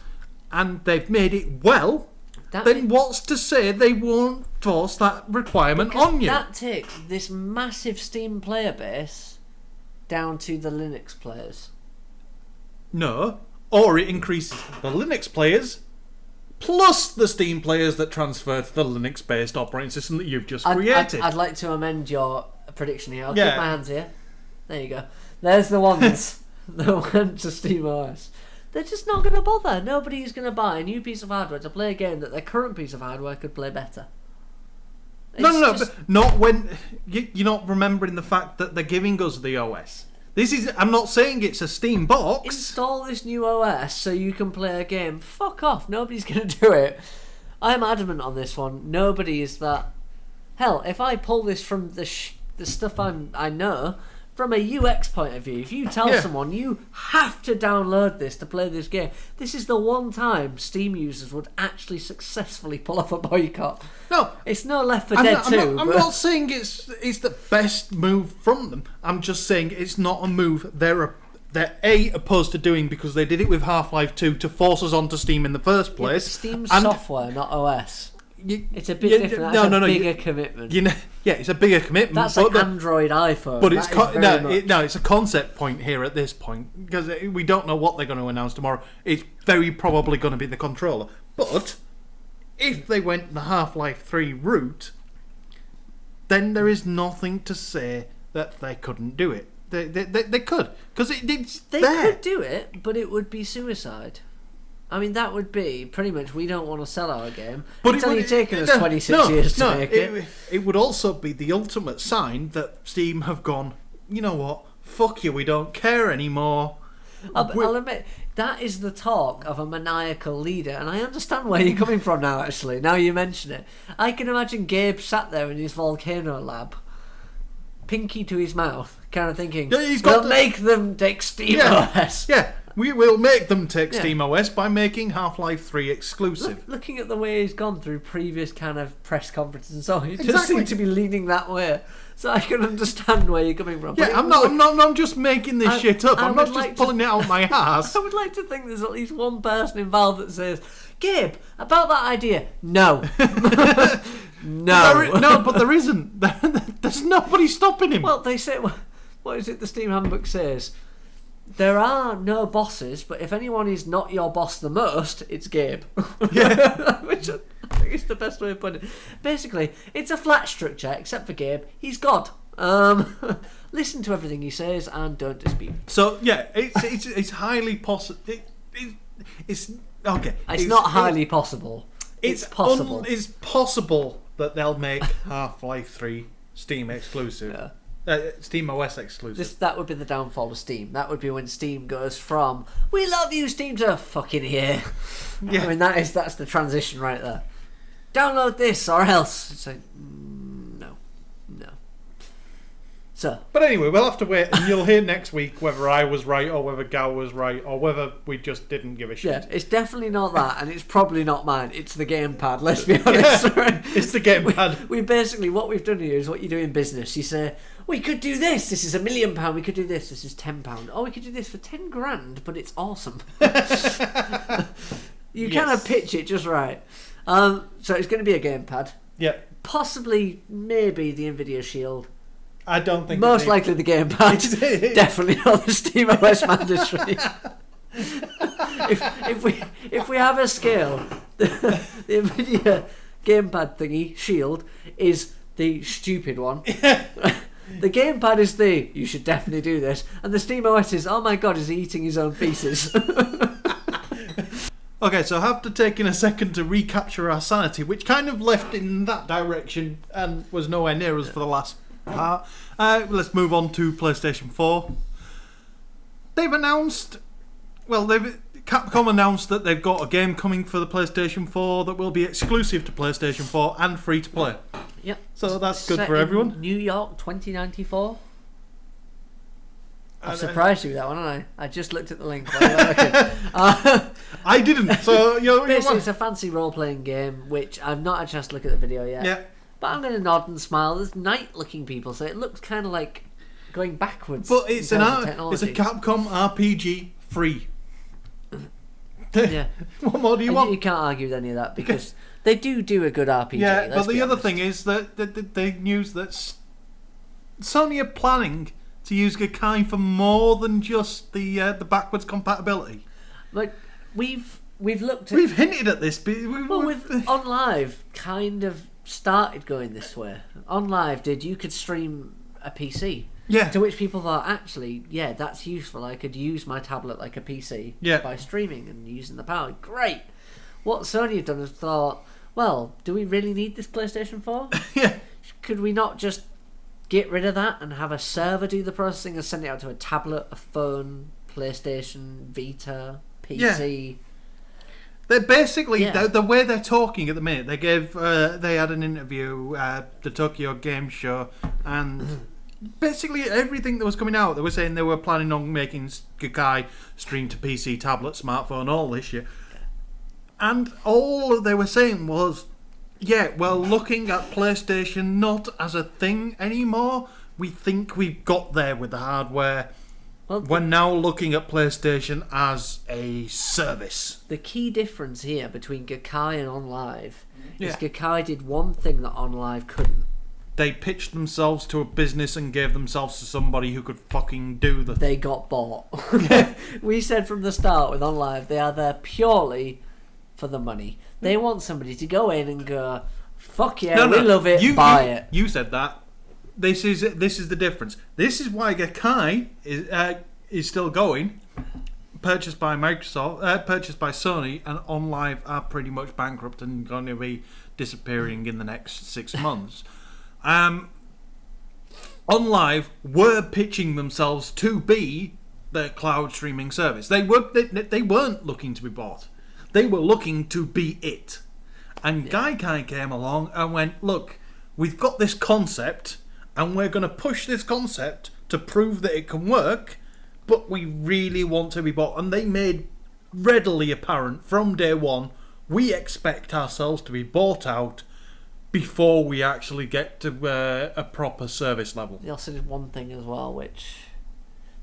and they've made it well. Then what's to say they won't force that requirement on you? That takes this massive Steam player base down to the Linux players. No, or it increases the Linux players plus the Steam players that transfer to the Linux-based operating system that you've just created. I'd like to amend your prediction here. I'll keep my hands here. There you go. There's the ones that went to Steam OS. They're just not going to bother. Nobody's going to buy a new piece of hardware to play a game that their current piece of hardware could play better. But not when you're not remembering the fact that they're giving us the OS. I'm not saying it's a Steam box. Install this new OS so you can play a game. Fuck off. Nobody's going to do it. I'm adamant on this one. Nobody is that. Hell, if I pull this from the stuff I know. From a UX point of view, if you tell someone you have to download this to play this game, this is the one time Steam users would actually successfully pull off a boycott. No, it's no Left 4 Dead 2. I'm not saying it's the best move from them. I'm just saying it's not a move they're opposed to doing, because they did it with Half-Life 2 to force us onto Steam in the first place. Steam's software, not OS. It's a bit different. That's a bigger commitment. It's a bigger commitment. That's like Android, iPhone. But it's a concept point here at this point because we don't know what they're going to announce tomorrow. It's very probably going to be the controller. But if they went the Half-Life 3 route, then there is nothing to say that they couldn't do it. They could, because it's They there. could do it, but it would be suicide. I mean, that would be pretty much, we don't want to sell our game. But it's only taken us 26 years to make it. It would also be the ultimate sign that Steam have gone, you know what, fuck you, we don't care anymore. I'll admit, that is the talk of a maniacal leader, and I understand where you're coming from now, actually, now you mention it. I can imagine Gabe sat there in his volcano lab, pinky to his mouth, kind of thinking, we'll make them take SteamOS. Yeah, we will make them take SteamOS by making Half-Life 3 exclusive. Looking at the way he's gone through previous kind of press conferences and so on, he just seems to be leaning that way. So I can understand where you're coming from. Yeah, I'm just making this shit up. I'm not just pulling it out my ass. I would like to think there's at least one person involved that says, Gabe, about that idea, no. No, but there isn't. There's nobody stopping him. Well, they say, what is it the Steam Handbook says? There are no bosses, but if anyone is not your boss the most, it's Gabe. Yeah. Which I think is the best way of putting it. Basically, it's a flat structure, except for Gabe. He's God. Listen to everything he says and don't dispute. So, yeah, it's highly possible. It's okay. It's not highly possible. It's possible. It's possible that they'll make Half-Life 3 Steam exclusive. Yeah. SteamOS exclusive. That would be the downfall of Steam. That would be when Steam goes from "we love you, Steam" to "fucking here." Yeah. I mean, that's the transition right there. Download this or else. It's like no. So, but anyway, we'll have to wait, and you'll hear next week whether I was right or whether Gal was right or whether we just didn't give a shit. Yeah, it's definitely not that, and it's probably not mine. It's the gamepad. Let's be honest. Yeah, it's the gamepad. We basically, what we've done here is what you do in business. You say, we could do this. This is £1 million. We could do this. This is £10. Oh, we could do this for 10 grand, but it's awesome. You kind of pitch it just right. So it's going to be a gamepad. Yeah. Possibly, maybe the Nvidia Shield. I don't think most likely the gamepad. Definitely not the SteamOS mandatory. if we have a scale, the Nvidia gamepad thingy Shield is the stupid one. The gamepad is the you should definitely do this, and the SteamOS is oh my god, is he eating his own feces? Okay, so I have to take in a second to recapture our sanity, which kind of left in that direction and was nowhere near us for the last part. Let's move on to PlayStation 4. They've announced, Capcom announced that they've got a game coming for the PlayStation 4 that will be exclusive to PlayStation 4 and free to play. Yep. So that's good for everyone. New York 2094. I've surprised you with that one, haven't I? I just looked at the link. I didn't. So basically, it's a fancy role-playing game, which I've not had a chance to look at the video yet. Yeah. But I'm going to nod and smile. There's night-looking people, so it looks kind of like going backwards. But it's a Capcom RPG free. Yeah. What more do you want? You can't argue with any of that because they do a good RPG. Yeah, but the other thing is that the news that Sony are planning to use Gakkai for more than just the backwards compatibility. Like we've looked at, we've hinted at this. With On Live kind of started going this way. On Live you could stream a PC. Yeah. To which people thought, actually, yeah, that's useful. I could use my tablet like a PC by streaming and using the power. Great. What Sony have done is thought, well, do we really need this PlayStation 4? Yeah. Could we not just get rid of that and have a server do the processing and send it out to a tablet, a phone, PlayStation, Vita, PC? Yeah. They're basically the way they're talking at the minute. They had an interview at the Tokyo Game Show, and basically everything that was coming out, they were saying they were planning on making Gakkai stream to PC, tablet, smartphone, all this shit. And all they were saying was, looking at PlayStation not as a thing anymore. We think we've got there with the hardware. Well, we're now looking at PlayStation as a service. The key difference here between Gakkai and On Live is Gaikai did one thing that OnLive couldn't. They pitched themselves to a business and gave themselves to somebody who could fucking do the... They got bought. We said from the start with OnLive, they are there purely for the money. They want somebody to go in and go, fuck yeah, we love it, buy it. You said that. This is the difference. This is why Gaikai is still going. Purchased by Microsoft, purchased by Sony, and OnLive are pretty much bankrupt and going to be disappearing in the next 6 months. OnLive were pitching themselves to be the cloud streaming service. They weren't looking to be bought. They were looking to be it. And Gaikai came along and went, look, we've got this concept, and we're going to push this concept to prove that it can work, but we really want to be bought. And they made readily apparent from day one, we expect ourselves to be bought out before we actually get to a proper service level. They also did one thing as well, which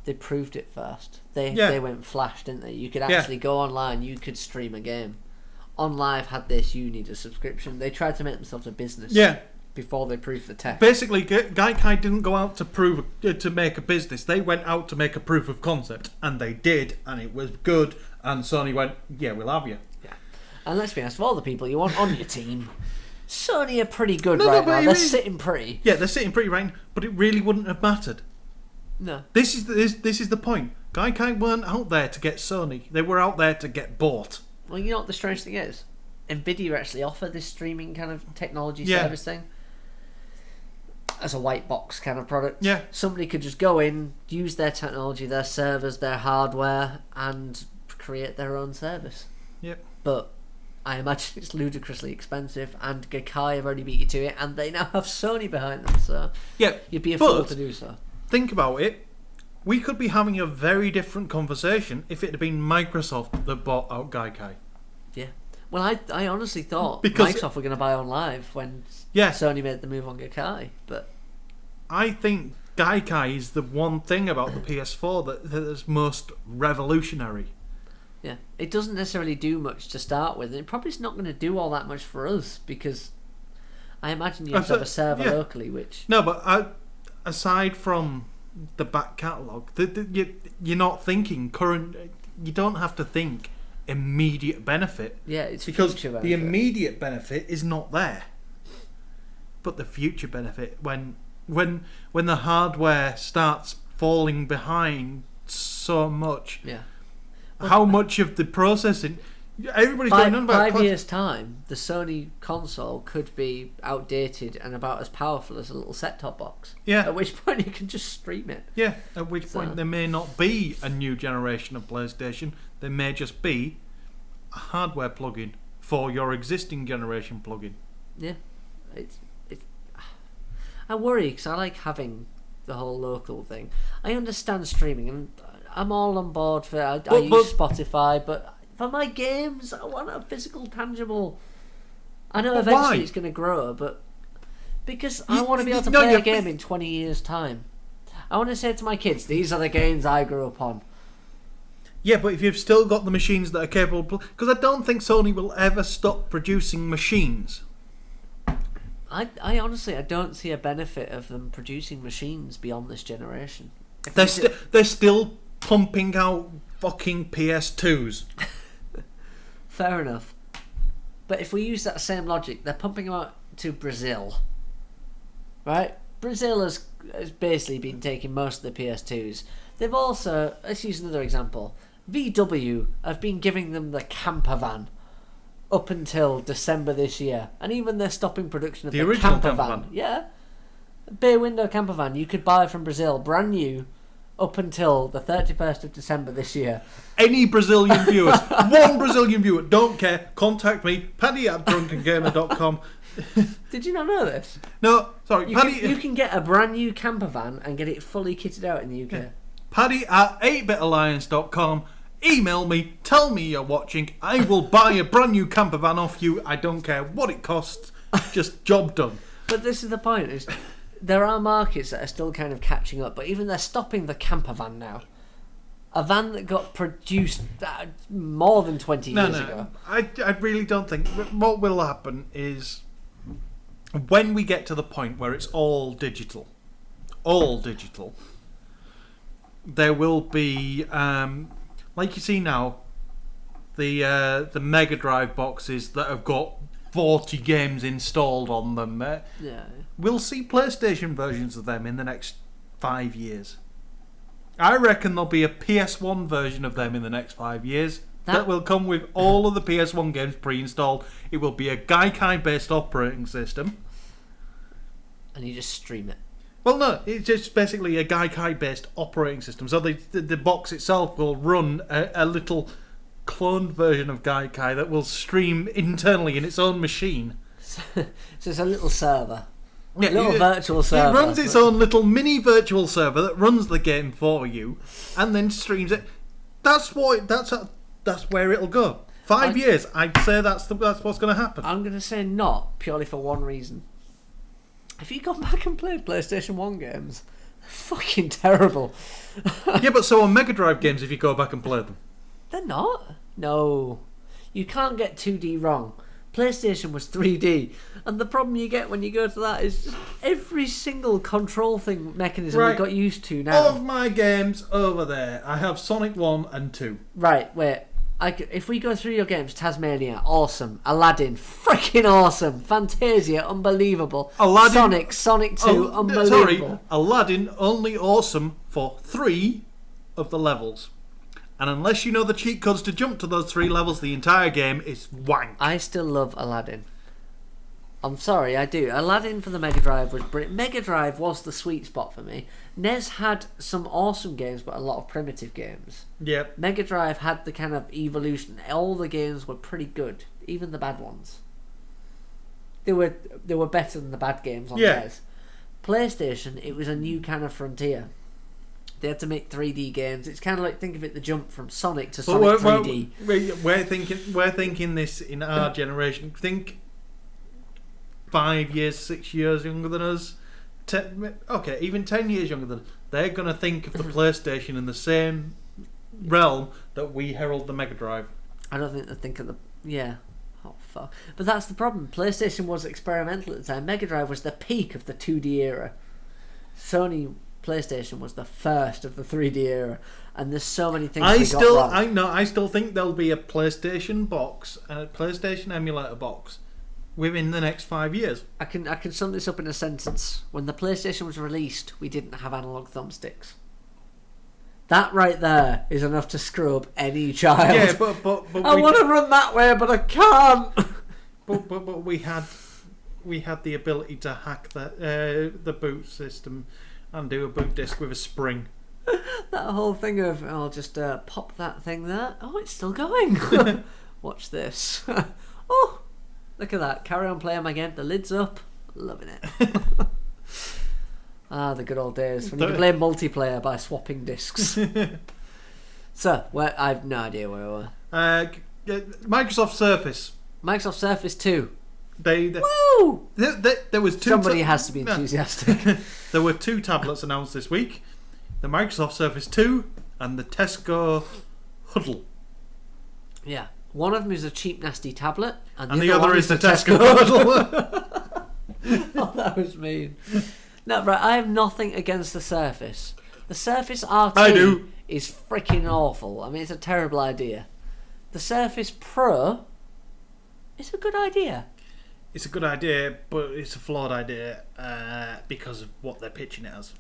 they proved it first. They went flash, didn't they? You could actually go online, you could stream a game. OnLive had this, you need a subscription. They tried to make themselves a business before they proved the tech. Basically, Gaikai didn't go out to make a business. They went out to make a proof of concept, and they did, and it was good, and Sony went, yeah, we'll have you. Yeah. And let's be honest, of all the people you want on your team, Sony are pretty good now. They're sitting pretty. Yeah, they're sitting pretty right, but it really wouldn't have mattered. No. This is the point. Gaikai weren't out there to get Sony. They were out there to get bought. Well, you know what the strange thing is? Nvidia actually offer this streaming kind of technology service thing as a white box kind of product. Yeah. Somebody could just go in, use their technology, their servers, their hardware, and create their own service. Yep. But I imagine it's ludicrously expensive, and Gaikai have already beat you to it, and they now have Sony behind them, so you'd be a fool to do so. Think about it. We could be having a very different conversation if it had been Microsoft that bought out Gaikai. Yeah. Well, I honestly thought Microsoft were going to buy OnLive when Sony made the move on Gaikai, but I think Gaikai is the one thing about the PS4 that is most revolutionary. Yeah, it doesn't necessarily do much to start with. It probably is not going to do all that much for us because I imagine you have to have a server locally, which... No, but aside from the back catalogue, you're not thinking current... You don't have to think immediate benefit. Yeah, it's because future benefit. The immediate benefit is not there. But the future benefit, when the hardware starts falling behind so much... Yeah. How much of the processing... Everybody's going on about... 5 years' time, the Sony console could be outdated and about as powerful as a little set-top box. Yeah. At which point you can just stream it. Yeah, at which point there may not be a new generation of PlayStation. There may just be a hardware plug-in for your existing generation plug-in. Yeah. I worry because I like having the whole local thing. I understand streaming and... I'm all on board for I use Spotify, but for my games, I want a physical, tangible. I know eventually it's going to grow, but because I want to be able to play a game in 20 years' time. I want to say to my kids, these are the games I grew up on. Yeah, but if you've still got the machines that are capable... Because I don't think Sony will ever stop producing machines. I honestly, I don't see a benefit of them producing machines beyond this generation. They're still pumping out fucking PS2s. Fair enough. But if we use that same logic, they're pumping them out to Brazil. Right? Brazil has basically been taking most of the PS2s. They've also, let's use another example. VW have been giving them the camper van up until December this year. And even they're stopping production of the original camper van. Yeah. A bay window camper van you could buy from Brazil, brand new, up until the 31st of December this year. Any Brazilian viewers, one Brazilian viewer, don't care, contact me, paddy@drunkengamer.com. Did you not know this? No, sorry, Paddy. You can get a brand new camper van and get it fully kitted out in the UK. Yeah. Paddy@8bitalliance.com. Email me, tell me you're watching. I will buy a brand new camper van off you. I don't care what it costs. Just job done. But this is the point, is there are markets that are still kind of catching up, but even they're stopping the camper van now. A van that got produced more than 20 years ago. I really don't think... What will happen is when we get to the point where it's all digital, there will be, like you see now, the Mega Drive boxes that have got 40 games installed on them. Yeah. We'll see PlayStation versions of them in the next 5 years. I reckon there'll be a PS1 version of them in the next 5 years that will come with all of the PS1 games pre-installed. It will be a Gaikai-based operating system. And you just stream it. Well, no, it's just basically a Gaikai-based operating system. So the box itself will run a little cloned version of Gaikai that will stream internally in its own machine. So it's a little server. Yeah, a little virtual server. It runs its own little mini virtual server that runs the game for you and then streams it. That's where it'll go. 5 years, I'd say that's what's going to happen. I'm going to say not, purely for one reason. Have you gone back and played PlayStation 1 games? They're fucking terrible. Yeah, but so are Mega Drive games if you go back and play them. They're not. No. You can't get 2D wrong. PlayStation was 3D, and the problem you get when you go to that is just every single control mechanism we got used to now. All of my games over there, I have Sonic 1 and 2. Right, wait. If we go through your games, Tasmania, awesome. Aladdin, freaking awesome. Fantasia, unbelievable. Aladdin, Sonic 2, unbelievable. Sorry, Aladdin only awesome for 3 of the levels. And unless you know the cheat codes to jump to those 3 levels, the entire game is wank. I still love Aladdin. I'm sorry, I do. Aladdin for the Mega Drive was brilliant. Mega Drive was the sweet spot for me. NES had some awesome games, but a lot of primitive games. Yep. Mega Drive had the kind of evolution. All the games were pretty good, even the bad ones. They were better than the bad games on NES. PlayStation, it was a new kind of frontier. They had to make 3D games. It's kind of like, think of it, the jump from Sonic to Sonic 3D. We're thinking this in our generation. Think 5 years, 6 years younger than us. Even 10 years younger than us. They're going to think of the PlayStation in the same realm that we herald the Mega Drive. I don't think they think of the... Yeah. Oh, fuck. But that's the problem. PlayStation was experimental at the time. Mega Drive was the peak of the 2D era. Sony... PlayStation was the first of the 3D era, and there's so many things got wrong. I still think there'll be a PlayStation box and a PlayStation emulator box within the next 5 years. I can sum this up in a sentence. When the PlayStation was released, we didn't have analog thumbsticks. That right there is enough to screw up any child. Yeah, but I want to run that way, but I can't. but we had the ability to hack the boot system. And do a boot disc with a spring. That whole thing of, I'll just pop that thing there. Oh, it's still going. Watch this. Oh, look at that. Carry on playing my game. The lid's up. Loving it. The good old days when you could play multiplayer by swapping discs. So, I have no idea where we were. Microsoft Surface. Microsoft Surface 2. Woo! There was 2. Somebody has to be enthusiastic. There were 2 tablets announced this week: the Microsoft Surface 2 and the Tesco Huddle. Yeah, one of them is a cheap, nasty tablet, and the other is the Tesco Huddle. Oh, that was mean. No, right. I have nothing against the Surface. The Surface RT is freaking awful. I mean, it's a terrible idea. The Surface Pro is a good idea. It's a good idea, but it's a flawed idea because of what they're pitching it as.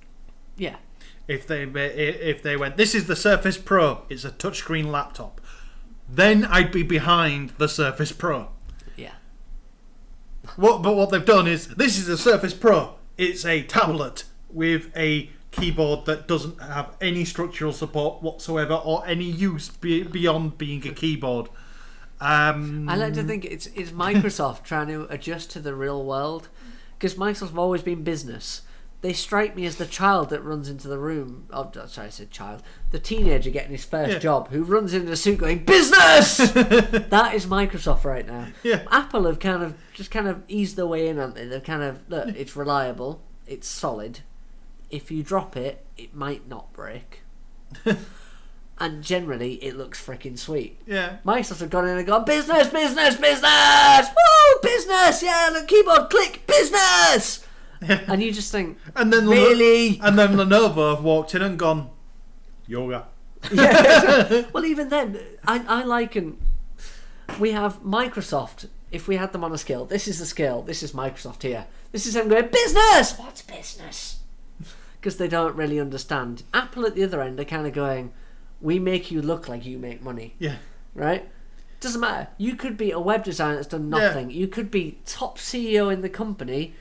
Yeah. If they went, this is the Surface Pro, it's a touchscreen laptop, then I'd be behind the Surface Pro. Yeah. But what they've done is, this is a Surface Pro, it's a tablet with a keyboard that doesn't have any structural support whatsoever or any use beyond being a keyboard. I like to think it's Microsoft trying to adjust to the real world, because Microsoft have always been business. They strike me as the child that runs into the room. Oh, sorry, I said child. The teenager getting his first job who runs into a suit going, business! That is Microsoft right now. Yeah. Apple have kind of eased their way in, haven't they? They've kind of, look, it's reliable, it's solid. If you drop it, it might not break. And generally, it looks freaking sweet. Yeah. Microsoft have gone in and gone, business, business, business! Woo, business! Yeah, the keyboard, click, business! And you just think, and then really? And then Lenovo have walked in and gone, yoga. Yeah. Well, even then, I liken... We have Microsoft. If we had them on a scale, this is the scale. This is Microsoft here. This is them going, business! What's business? Because they don't really understand. Apple at the other end are kind of going, we make you look like you make money. Yeah. Right? Doesn't matter. You could be a web designer that's done nothing. Yeah. You could be top CEO in the company,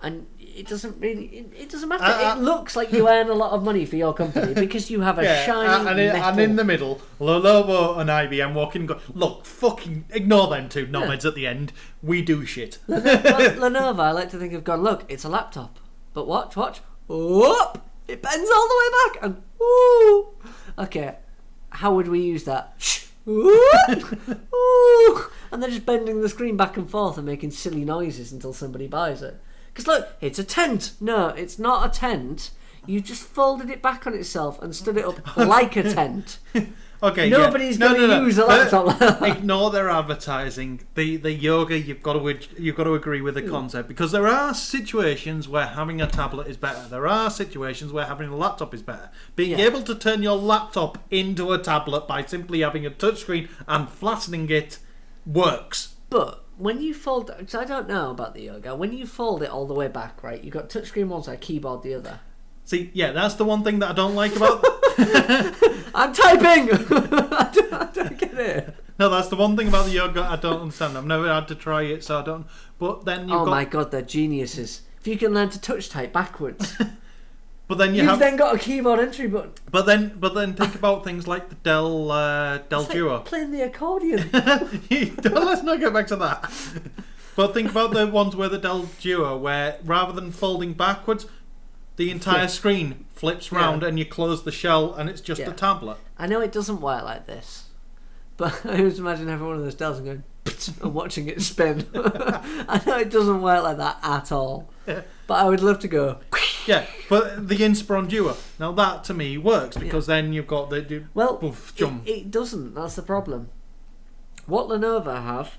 and it doesn't matter. It looks like you earn a lot of money for your company because you have a shiny metal. And in the middle, Lenovo and IBM walking and go, look, fucking ignore them two knobheads at the end. We do shit. Lenovo, I like to think, have gone, look, it's a laptop. But watch. Whoop! It bends all the way back, and ooh. Okay, how would we use that? Ooh. And they're just bending the screen back and forth and making silly noises until somebody buys it. Because look, it's a tent. No, it's not a tent. You just folded it back on itself and stood it up like a tent. Okay, nobody's going to use a laptop. Ignore their advertising. The yoga, you've got to agree with the concept, because there are situations where having a tablet is better. There are situations where having a laptop is better. Being able to turn your laptop into a tablet by simply having a touchscreen and flattening it works. But when you fold, because I don't know about the yoga, when you fold it all the way back, right? You've got touchscreen one side, keyboard the other. See, yeah, that's the one thing that I don't like about... I'm typing! I don't get it. No, that's the one thing about the yoga I don't understand. I've never had to try it, so I don't... But then you've my God, they're geniuses. If you can learn to touch type backwards. But then you've then got a keyboard entry button. But then think about things like the Dell Duo. Like playing the accordion. Let's not go back to that. But think about the ones where the Dell Duo, where rather than folding backwards, the entire screen flips round and you close the shell and it's just a tablet. I know it doesn't work like this, but I always imagine having one of those Dells and going and watching it spin. I know it doesn't work like that at all, but I would love to go. Yeah, but the Inspiron Duo, now that to me works, because then you've got the jump. It doesn't. That's the problem. What Lenovo have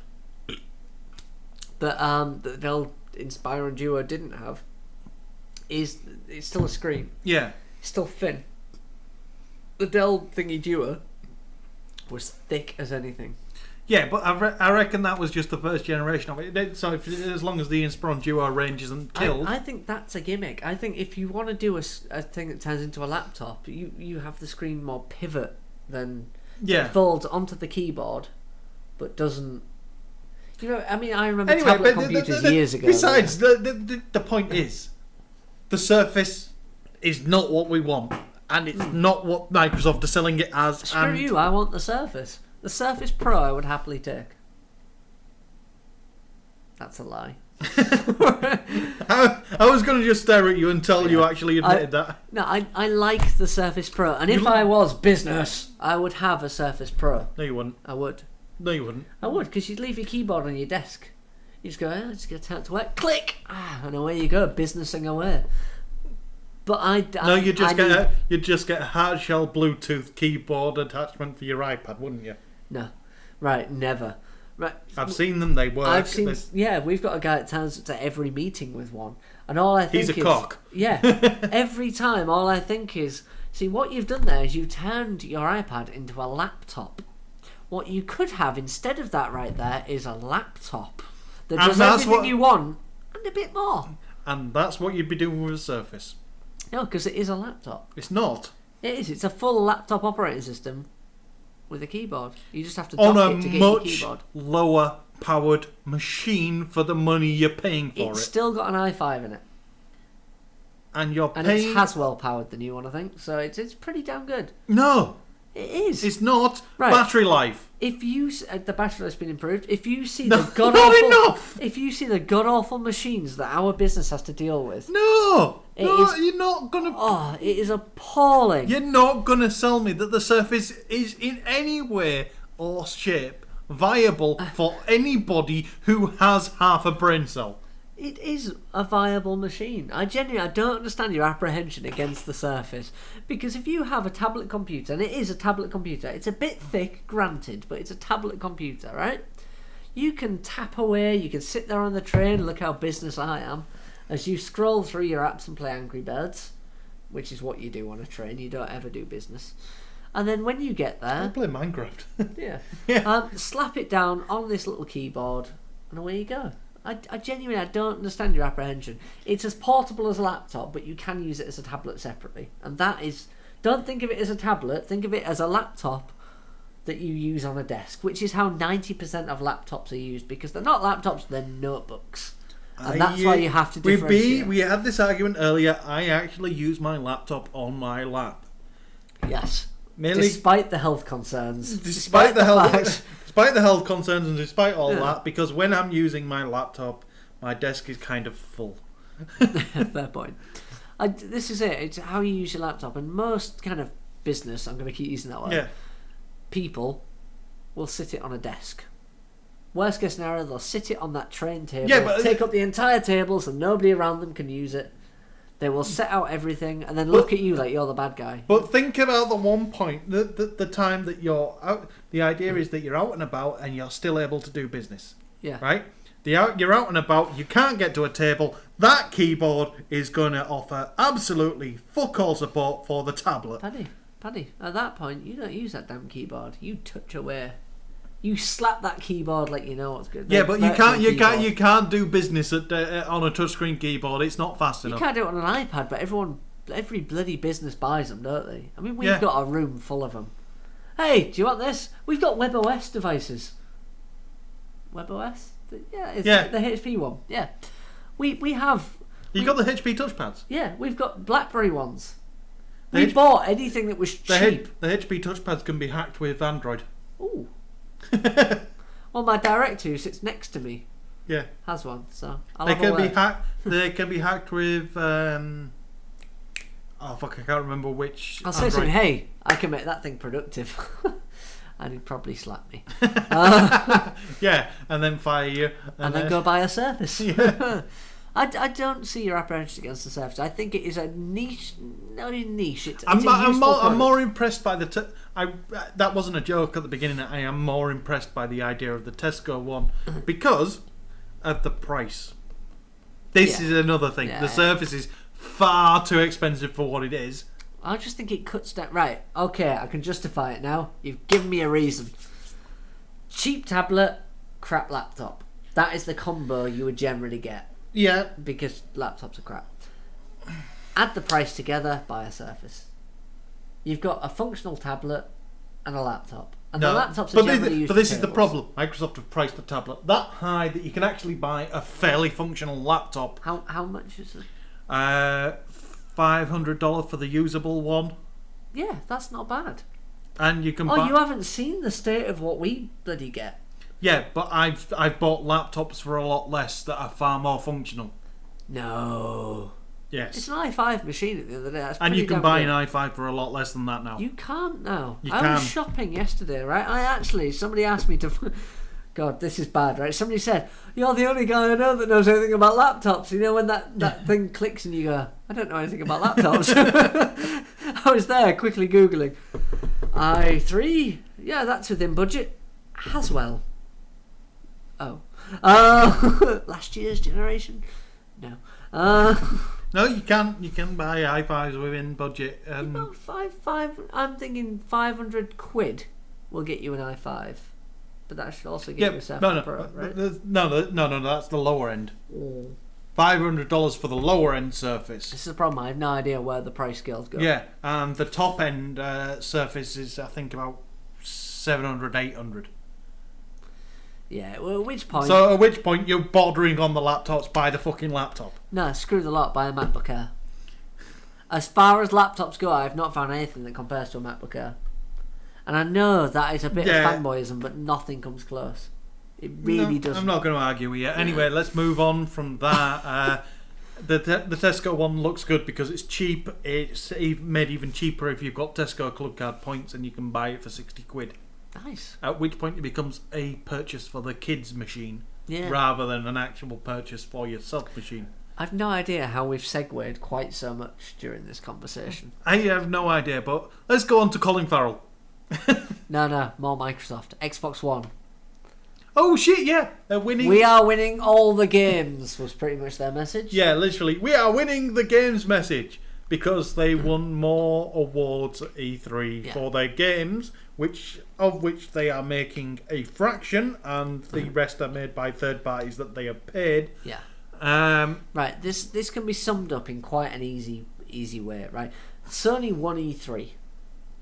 that the Dell Inspiron Duo didn't have is it's still a screen. Yeah. It's still thin. The Dell Thingy Duo was thick as anything. Yeah, but I reckon that was just the first generation of it. So as long as the Inspiron Duo range isn't killed... I think that's a gimmick. I think if you want to do a thing that turns into a laptop, you have the screen more pivot than... It folds onto the keyboard, but doesn't... You know, I mean, I remember tablet computers years ago. Besides, the point is... The Surface is not what we want, and it's not what Microsoft are selling it as. Screw you, I want the Surface. The Surface Pro I would happily take. That's a lie. I was going to just stare at you until you actually admitted that. No, I like the Surface Pro, and if I was business, I would have a Surface Pro. No, you wouldn't. I would. No, you wouldn't. I would, because you'd leave your keyboard on your desk. You just go, just get out to work, click, and away you go, businessing away. But you'd just get a hard shell Bluetooth keyboard attachment for your iPad, wouldn't you? No, right, never. Right, I've seen them; they work. We've got a guy that turns up to every meeting with one, and all I think he's a cock. Yeah, every time, all I think is, see, what you've done there is you turned your iPad into a laptop. What you could have instead of that right there is a laptop that does everything you want and a bit more. And that's what you'd be doing with a Surface. No, because it is a laptop. It's not. It is. It's a full laptop operating system with a keyboard. You just have to dock it to get your keyboard. On a much lower powered machine for the money you're paying for it. It's still got an i5 in it. And you're paying... And it's Haswell powered, the new one, I think. So it's pretty damn good. No. It is. It's not. Right. Battery life. If you the battery life's been improved. If you see the god awful, if you see the god awful machines that our business has to deal with, you're not gonna. Oh, it is appalling. You're not gonna sell me that the Surface is in any way or shape viable for anybody who has half a brain cell. It is a viable machine. I don't understand your apprehension against the Surface. Because if you have a tablet computer, and it is a tablet computer, it's a bit thick, granted, but it's a tablet computer, right? You can tap away, you can sit there on the train, look how business I am, as you scroll through your apps and play Angry Birds, which is what you do on a train, you don't ever do business. And then when you get there... I play Minecraft. yeah. Slap it down on this little keyboard, and away you go. I genuinely don't understand your apprehension. It's as portable as a laptop, but you can use it as a tablet separately. And that is... Don't think of it as a tablet, think of it as a laptop that you use on a desk, which is how 90% of laptops are used, because they're not laptops, they're notebooks. And that's why you have to differentiate. We had this argument earlier. I actually use my laptop on my lap. Yes. Despite the health concerns. Despite the health concerns and despite all that, because when I'm using my laptop, my desk is kind of full. Fair point. This is it. It's how you use your laptop. And most kind of business, I'm going to keep using that word, people will sit it on a desk. Worst case scenario, they'll sit it on that train table, take up the entire table so nobody around them can use it. They will set out everything and then look at you like you're the bad guy. But think about the one point, the time that you're out. The idea is that you're out and about and you're still able to do business. Yeah. Right? You're out and about, you can't get to a table. That keyboard is going to offer absolutely fuck all support for the tablet. Paddy, at that point, you don't use that damn keyboard. You touch away. You slap that keyboard like you know what's good. Yeah, but you can't do business on a touchscreen keyboard. It's not fast enough. You can't do it on an iPad, but every bloody business buys them, don't they? I mean, we've got a room full of them. Hey, do you want this? We've got WebOS devices. WebOS? Yeah, it's the HP one. Yeah, we have. You got the HP touchpads. Yeah, we've got BlackBerry ones. We bought anything that was cheap. The HP touchpads can be hacked with Android. Ooh. Well, my director who sits next to me has one, so they can be hacked. They can be hacked with I can't remember which. I'll say something. Hey, I can make that thing productive. And he'd probably slap me. Yeah, and then fire you, and then go buy a Surface. Yeah. I don't see your apprehension against the Surface. I think it is a niche. Not a niche. I'm more impressed by the. That wasn't a joke at the beginning. I am more impressed by the idea of the Tesco one because of the price. This is another thing. The Surface is far too expensive for what it is. I just think it cuts down. Right, okay, I can justify it now. You've given me a reason. Cheap tablet, crap laptop. That is the combo you would generally get. Yeah. Because laptops are crap. Add the price together, buy a Surface. You've got a functional tablet and a laptop. And the laptops are generally used But this is the problem. Microsoft have priced the tablet that high that you can actually buy a fairly functional laptop. How much is it? $500 for the usable one. Yeah, that's not bad. And you can buy... you haven't seen the state of what we bloody get. Yeah, but I've bought laptops for a lot less that are far more functional. No. Yes. It's an i5 machine at the other day. And you can buy an i5 for a lot less than that now. You can't now. I was shopping yesterday, right? Somebody asked me to... God, this is bad, right? Somebody said, you're the only guy I know that knows anything about laptops. You know when that thing clicks and you go, I don't know anything about laptops. I was there quickly Googling. i3? Yeah, that's within budget. Haswell. Oh. Last year's generation? No. No, you can. You can buy i5s within budget. I'm thinking 500 quid will get you an i5. But that should also get you a Surface Pro, right? No, that's the lower end. $500 for the lower end Surface. This is the problem. I have no idea where the price scales go. Yeah, and the top end Surface is, I think, about 700, 800. Yeah, well, at which point... So at which point you're bordering on the laptops, buy the fucking laptop. No, screw the lot, buy a MacBook Air. As far as laptops go, I have not found anything that compares to a MacBook Air. And I know that is a bit of fanboyism, but nothing comes close. It really doesn't. I'm not going to argue with you. Anyway, let's move on from that. The Tesco one looks good because it's cheap. It's made even cheaper if you've got Tesco Club Card points and you can buy it for 60 quid. Nice. At which point it becomes a purchase for the kids' machine. rather than an actual purchase for your sub machine. I've no idea how we've segued quite so much during this conversation. I have no idea, but let's go on to Colin Farrell. No, more Microsoft. Xbox One. Oh shit, yeah, they're winning. We are winning all the games, was pretty much their message. Yeah, literally, we are winning the games message because they won more awards at E3 for their games, of which they are making a fraction, and the rest are made by third parties that they have paid. Yeah. Right, this can be summed up in quite an easy way, right? Sony won E3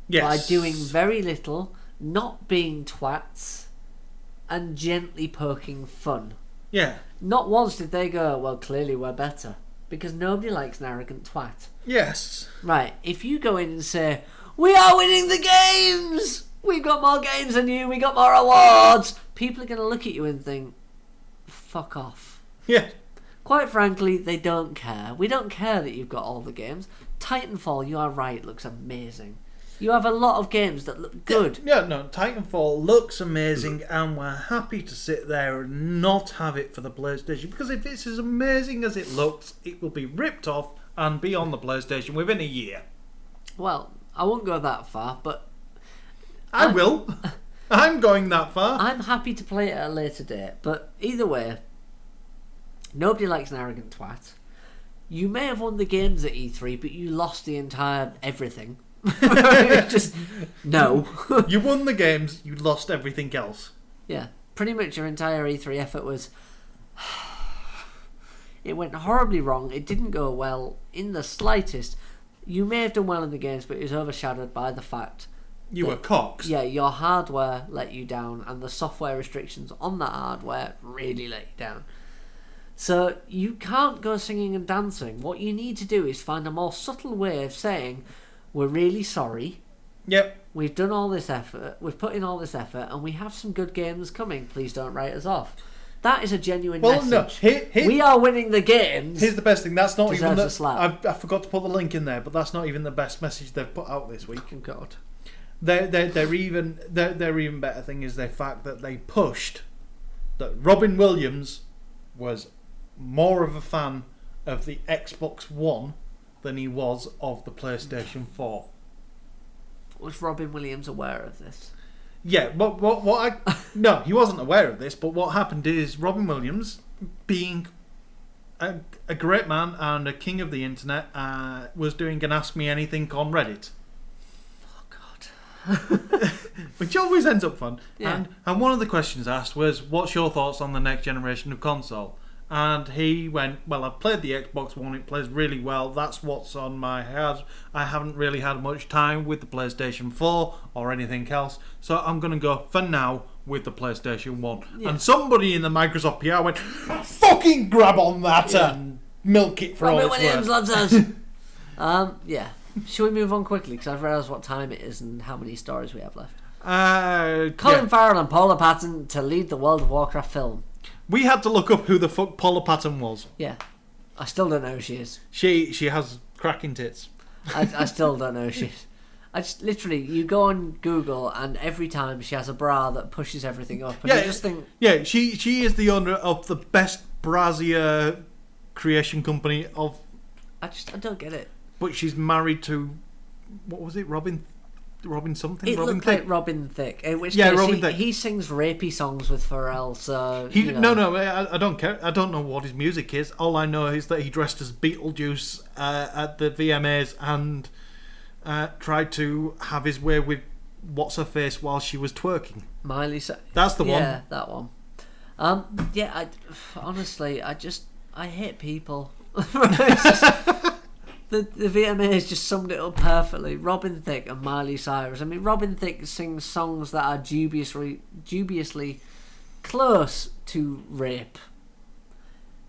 by doing very little, not being twats, and gently poking fun. Yeah. Not once did they go, well, clearly we're better, because nobody likes an arrogant twat. Yes. Right, if you go in and say, we are winning the games! We've got more games than you, we got more awards! People are going to look at you and think, fuck off. Yeah. Quite frankly, they don't care. We don't care that you've got all the games. Titanfall, you are right, looks amazing. You have a lot of games that look good. Yeah, no, Titanfall looks amazing, and we're happy to sit there and not have it for the PlayStation, because if it's as amazing as it looks, it will be ripped off and be on the PlayStation within a year. Well, I won't go that far, but... I will. I'm going that far. I'm happy to play it at a later date, but either way, nobody likes an arrogant twat. You may have won the games at E3, but you lost the entire everything. Just no. You won the games, you lost everything else. Yeah, pretty much your entire E3 effort was... It went horribly wrong. It didn't go well in the slightest. You may have done well in the games, but it was overshadowed by the fact you were cocks. Yeah, your hardware let you down, and the software restrictions on that hardware really let you down. So you can't go singing and dancing. What you need to do is find a more subtle way of saying, we're really sorry. Yep. We've done all this effort. We've put in all this effort, and we have some good games coming. Please don't write us off. That is a genuine message. No, we are winning the games. Here's the best thing. That's not even a slap. I forgot to put the link in there, but that's not even the best message they've put out this week. Oh God. Their even better thing is the fact that they pushed that Robin Williams was more of a fan of the Xbox One than he was of the PlayStation 4. Was Robin Williams aware of this? Yeah, no, he wasn't aware of this, but what happened is Robin Williams, being a great man and a king of the internet, was doing an Ask Me Anything on Reddit. Oh God. Which always ends up fun. Yeah. And one of the questions asked was, what's your thoughts on the next generation of console? And he went, well, I've played the Xbox One, it plays really well, that's what's on my head. I haven't really had much time with the PlayStation 4 or anything else, so I'm going to go, for now, with the PlayStation 1. Yeah. And somebody in the Microsoft PR went, fucking grab on that and milk it for all it's worth. Williams loves us. Yeah. Shall we move on quickly, because I've realised what time it is and how many stories we have left. Colin Farrell and Paula Patton to lead the World of Warcraft film. We had to look up who the fuck Paula Patton was. Yeah. I still don't know who she is. She has cracking tits. I still don't know who she is. I just literally, you go on Google and every time she has a bra that pushes everything up. And you just think... Yeah, she is the owner of the best brassiere creation company of... I don't get it. But she's married to... What was it? Robin something? It Robin looked Thicke? like Robin Thicke. In which case Robin Thicke. He sings rapey songs with Pharrell, so... No, I don't care. I don't know what his music is. All I know is that he dressed as Beetlejuice at the VMAs and tried to have his way with what's-her-face while she was twerking. Miley That's the one. Yeah, that one. Honestly, I hate people. The VMAs just summed it up perfectly. Robin Thicke and Miley Cyrus. I mean, Robin Thicke sings songs that are dubiously close to rape.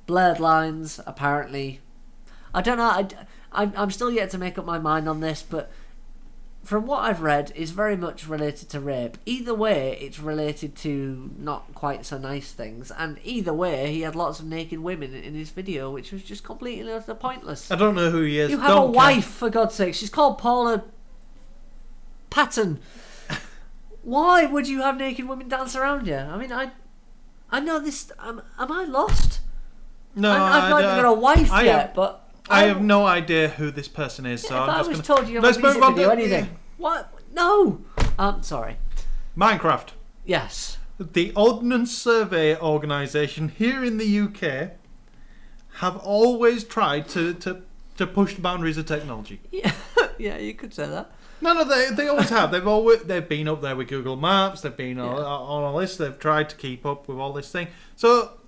Blurred lines, apparently. I don't know. I'm still yet to make up my mind on this, but from what I've read, it's very much related to rape. Either way, it's related to not quite so nice things. And either way, he had lots of naked women in his video, which was just completely utter pointless. I don't know who he is. You have a wife, for God's sake. She's called Paula Patton. Why would you have naked women dance around you? I mean, I know this. Am I lost? No, I've not even got a wife yet, but I have no idea who this person is. So if I'm I just was gonna... told you Let's have a move music on video, to anything. What? No. Sorry. Minecraft. Yes. The Ordnance Survey organisation here in the UK have always tried to push the boundaries of technology. Yeah, yeah, you could say that. No, they always have. They've been up there with Google Maps. They've been on all this. They've tried to keep up with all this thing. So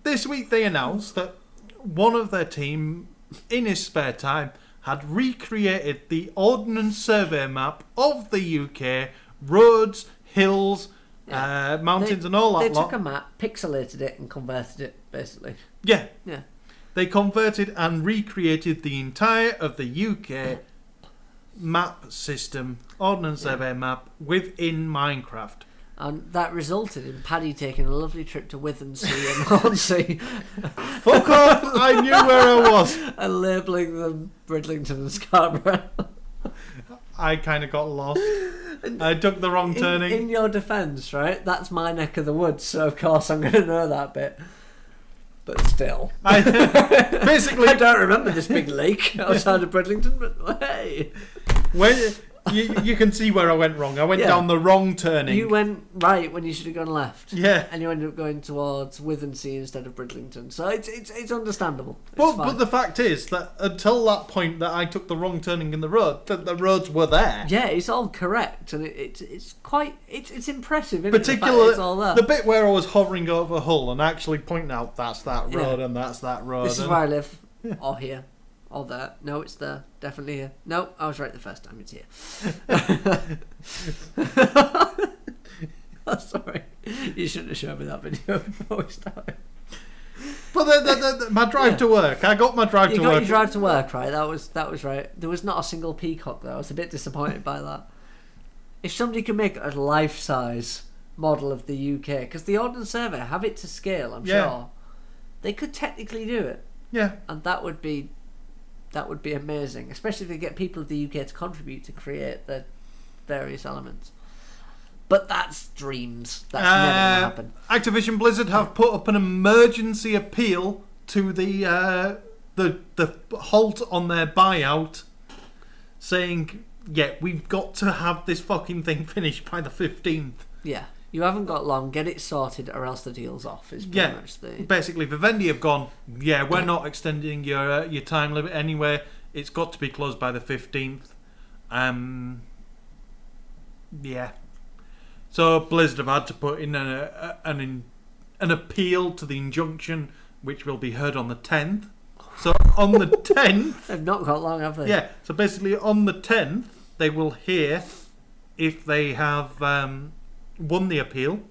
this week they announced that one of their team, in his spare time, had recreated the Ordnance Survey map of the UK, roads, hills, mountains, and all that. They took a map, pixelated it, and converted it, basically. Yeah. Yeah. They converted and recreated the entire of the UK map system, Ordnance Survey map, within Minecraft. And that resulted in Paddy taking a lovely trip to Withensea and Hornsea. Fuck off! I knew where I was. And labelling them Bridlington and Scarborough. I kind of got lost. I took the wrong turning. In your defence, right? That's my neck of the woods, so of course I'm going to know that bit. But still. Basically, I don't remember this big lake outside of Bridlington, but hey. When you can see where I went wrong. I went down the wrong turning. You went right when you should have gone left. Yeah. And you ended up going towards Withensea instead of Bridlington. So it's understandable. But the fact is that until that point that I took the wrong turning in the road, the roads were there. Yeah, it's all correct, and it's impressive. Isn't Particularly it's all there. the bit where I was hovering over Hull and actually pointing out that's that road and that's that road. This is where I live, or here, or there. No, it's there. Definitely here. No, I was right the first time. It's here. Oh, sorry, you shouldn't have shown me that video before we started. But my drive to work. I got my drive to work. You got your drive to work, right? That was right. There was not a single peacock though. I was a bit disappointed by that. If somebody could make a life-size model of the UK, because the Ordnance Survey have it to scale, I'm sure they could technically do it. Yeah, and that would be amazing, especially if they get people of the UK to contribute to create the various elements. But that's dreams. That's never going to happen. Activision Blizzard have put up an emergency appeal to the halt on their buyout, saying, "Yeah, we've got to have this fucking thing finished by the 15th." Yeah, you haven't got long. Get it sorted, or else the deal's off. Is pretty much the... Basically, Vivendi have gone, "Yeah, we're not extending your time limit anyway. It's got to be closed by the 15th." Yeah. So Blizzard have had to put in an appeal to the injunction, which will be heard on the 10th. So on the 10th... They've not got long, have they? Yeah, so basically on the 10th, they will hear if they have won the appeal.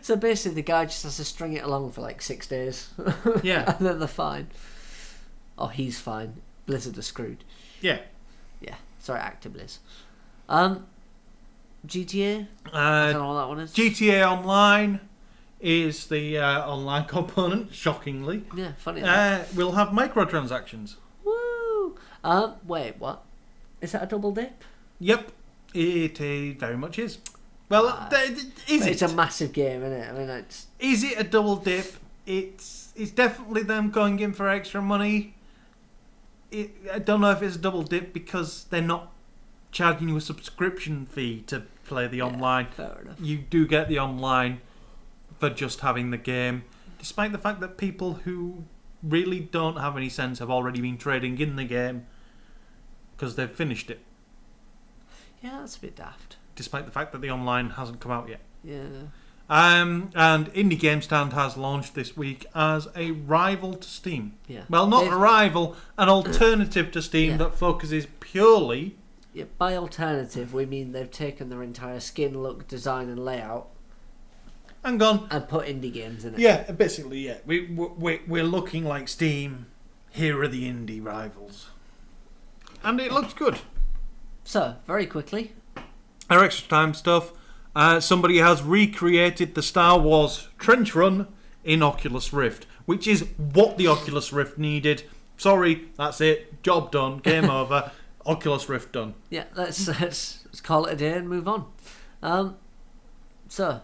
So basically the guy just has to string it along for like 6 days. Yeah. And then they're fine. Oh, he's fine. Blizzard are screwed. Yeah. Yeah. Sorry, Actibliz. GTA? I don't know what that one is. GTA Online is the online component, shockingly. Yeah, funny. We'll have microtransactions. Woo! Wait, what? Is that a double dip? Yep, it very much is. Well, It's a massive game, isn't it? I mean, Is it a double dip? It's definitely them going in for extra money. I don't know if it's a double dip because they're not charging you a subscription fee to play the online. Fair enough. You do get the online for just having the game, despite the fact that people who really don't have any sense have already been trading in the game because they've finished it. Yeah, that's a bit daft. Despite the fact that the online hasn't come out yet. Yeah. And Indie Game Stand has launched this week as a rival to Steam. Yeah. Well, not a rival, an alternative to Steam that focuses purely... Yeah, by alternative, we mean they've taken their entire skin, look, design and layout and gone... and put indie games in it. Yeah, basically, yeah. We're looking like Steam. Here are the indie rivals. And it looks good. So, very quickly... Our extra time stuff. Somebody has recreated the Star Wars trench run in Oculus Rift, which is what the Oculus Rift needed. Sorry, that's it. Job done. Game over. Oculus Rift done. Yeah, let's call it a day and move on. So,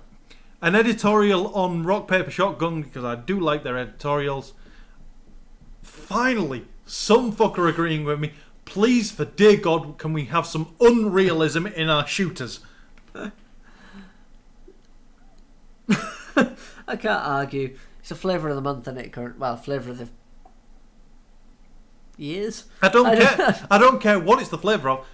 an editorial on Rock Paper Shotgun, because I do like their editorials. Finally, some fucker agreeing with me. Please, for dear God, can we have some unrealism in our shooters? I can't argue. It's a flavour of the month, isn't it? Flavour of the years. I don't care. I don't care what it's the flavour of.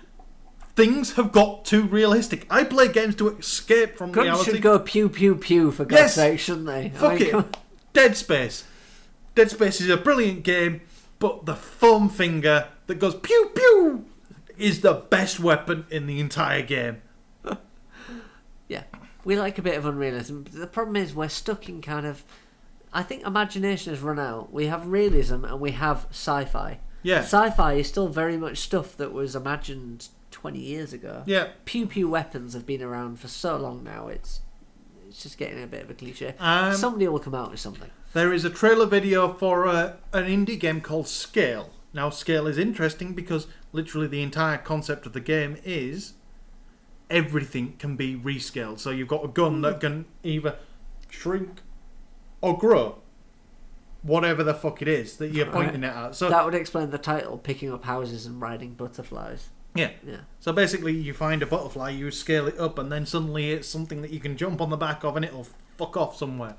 Things have got too realistic. I play games to escape from Guns reality. should go pew pew pew for God's sake, shouldn't they? Fuck it. Dead Space. Dead Space is a brilliant game, but the foam finger that goes pew pew is the best weapon in the entire game. Yeah, we like a bit of unrealism. The problem is we're stuck in kind of... I think imagination has run out. We have realism and we have sci-fi. Yeah. Sci-fi is still very much stuff that was imagined 20 years ago. Yeah. Pew pew weapons have been around for so long now. It's just getting a bit of a cliche. Somebody will come out with something. There is a trailer video for an indie game called Scale. Now, Scale is interesting because literally the entire concept of the game is everything can be rescaled. So you've got a gun that can either shrink or grow. Whatever the fuck it is that you're pointing it at. So that would explain the title, Picking Up Houses and Riding Butterflies. Yeah. So basically you find a butterfly, you scale it up, and then suddenly it's something that you can jump on the back of and it'll fuck off somewhere.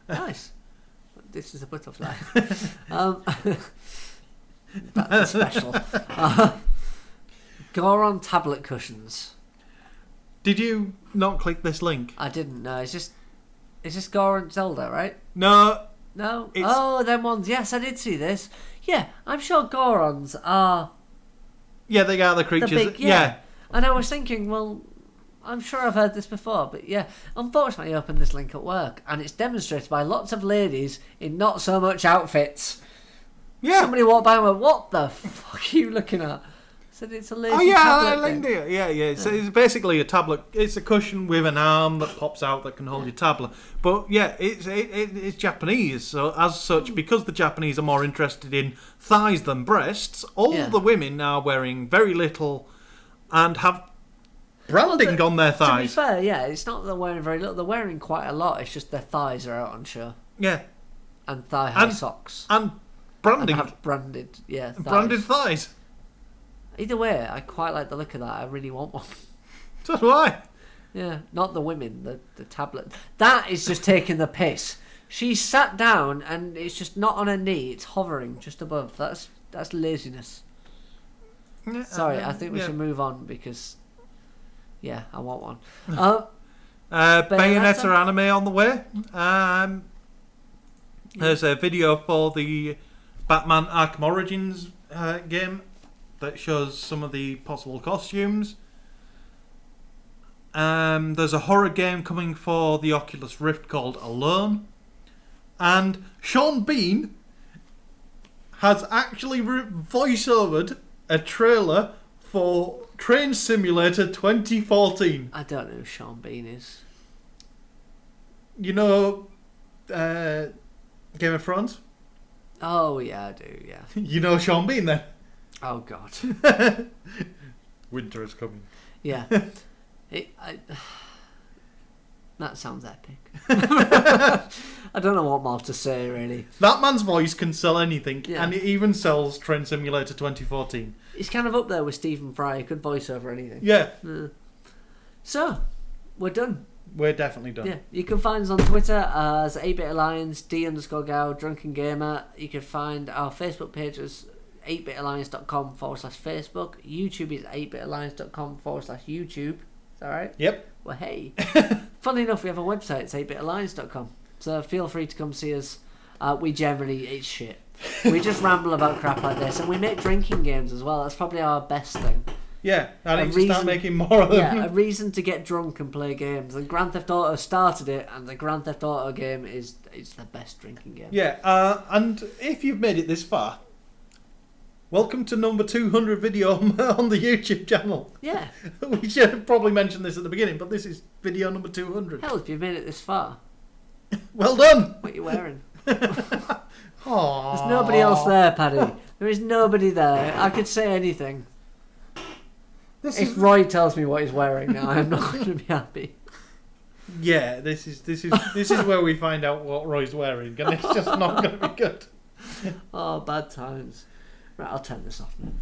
Nice. This is a butterfly. That's special. Goron tablet cushions. Did you not click this link? I didn't know. Is this Goron Zelda, right? No. No? Oh, them ones. Yes, I did see this. Yeah, I'm sure Gorons are... Yeah, they are the creatures. The big, yeah. And I was thinking, well, I'm sure I've heard this before, but yeah. Unfortunately, I opened this link at work, and it's demonstrated by lots of ladies in not so much outfits. Yeah. Somebody walked by and went, what the fuck are you looking at? I said, it's a lazy tablet I linked it. Yeah. So it's basically a tablet. It's a cushion with an arm that pops out that can hold your tablet. But yeah, it's Japanese. So as such, because the Japanese are more interested in thighs than breasts, all the women are wearing very little and have branding on their thighs. To be fair, yeah, it's not that they're wearing very little. They're wearing quite a lot. It's just their thighs are out on show. Yeah. And thigh-high socks. And branding. And have branded, thighs. Branded thighs. Either way, I quite like the look of that. I really want one. So do I. Yeah, not the women, the tablet. That is just taking the piss. She sat down and it's just not on her knee. It's hovering just above. That's laziness. Yeah, Sorry, I think we should move on because, yeah, I want one. Bayonetta anime on the way. There's a video for the Batman Arkham Origins game that shows some of the possible costumes. There's a horror game coming for the Oculus Rift called Alone. And Sean Bean has actually voiceovered a trailer for Train Simulator 2014. I don't know who Sean Bean is. You know Game of Thrones? Oh, yeah, I do, yeah. You know Sean Bean then? Oh, God. Winter is coming. Yeah. That sounds epic. I don't know what more to say, really. That man's voice can sell anything, Yeah. and it even sells Train Simulator 2014. He's kind of up there with Stephen Fry. He could voice over anything. Yeah. So, we're done. We're definitely done. Yeah, you can find us on Twitter as 8-Bit Alliance, D_Gow, DrunkenGamer. You can find our Facebook page as 8bitalliance.com/Facebook. YouTube is 8bitalliance.com/YouTube. Is that right? Yep. Well, hey. Funnily enough, we have a website. It's 8bitalliance.com. So feel free to come see us. It's shit. We just ramble about crap like this. And we make drinking games as well. That's probably our best thing. Yeah, I need to start making more of them. Yeah, a reason to get drunk and play games. And Grand Theft Auto started it, and the Grand Theft Auto game it's the best drinking game. Yeah, and if you've made it this far, welcome to number 200 video on the YouTube channel. Yeah. We should have probably mentioned this at the beginning, but this is video number 200. Hell, if you've made it this far. Well done! What are you wearing? Aww. There's nobody else there, Paddy. There is nobody there. I could say anything. If Roy tells me what he's wearing now, I'm not going to be happy. Yeah, this is where we find out what Roy's wearing, and it's just not going to be good. Oh, bad times. Right, I'll turn this off now.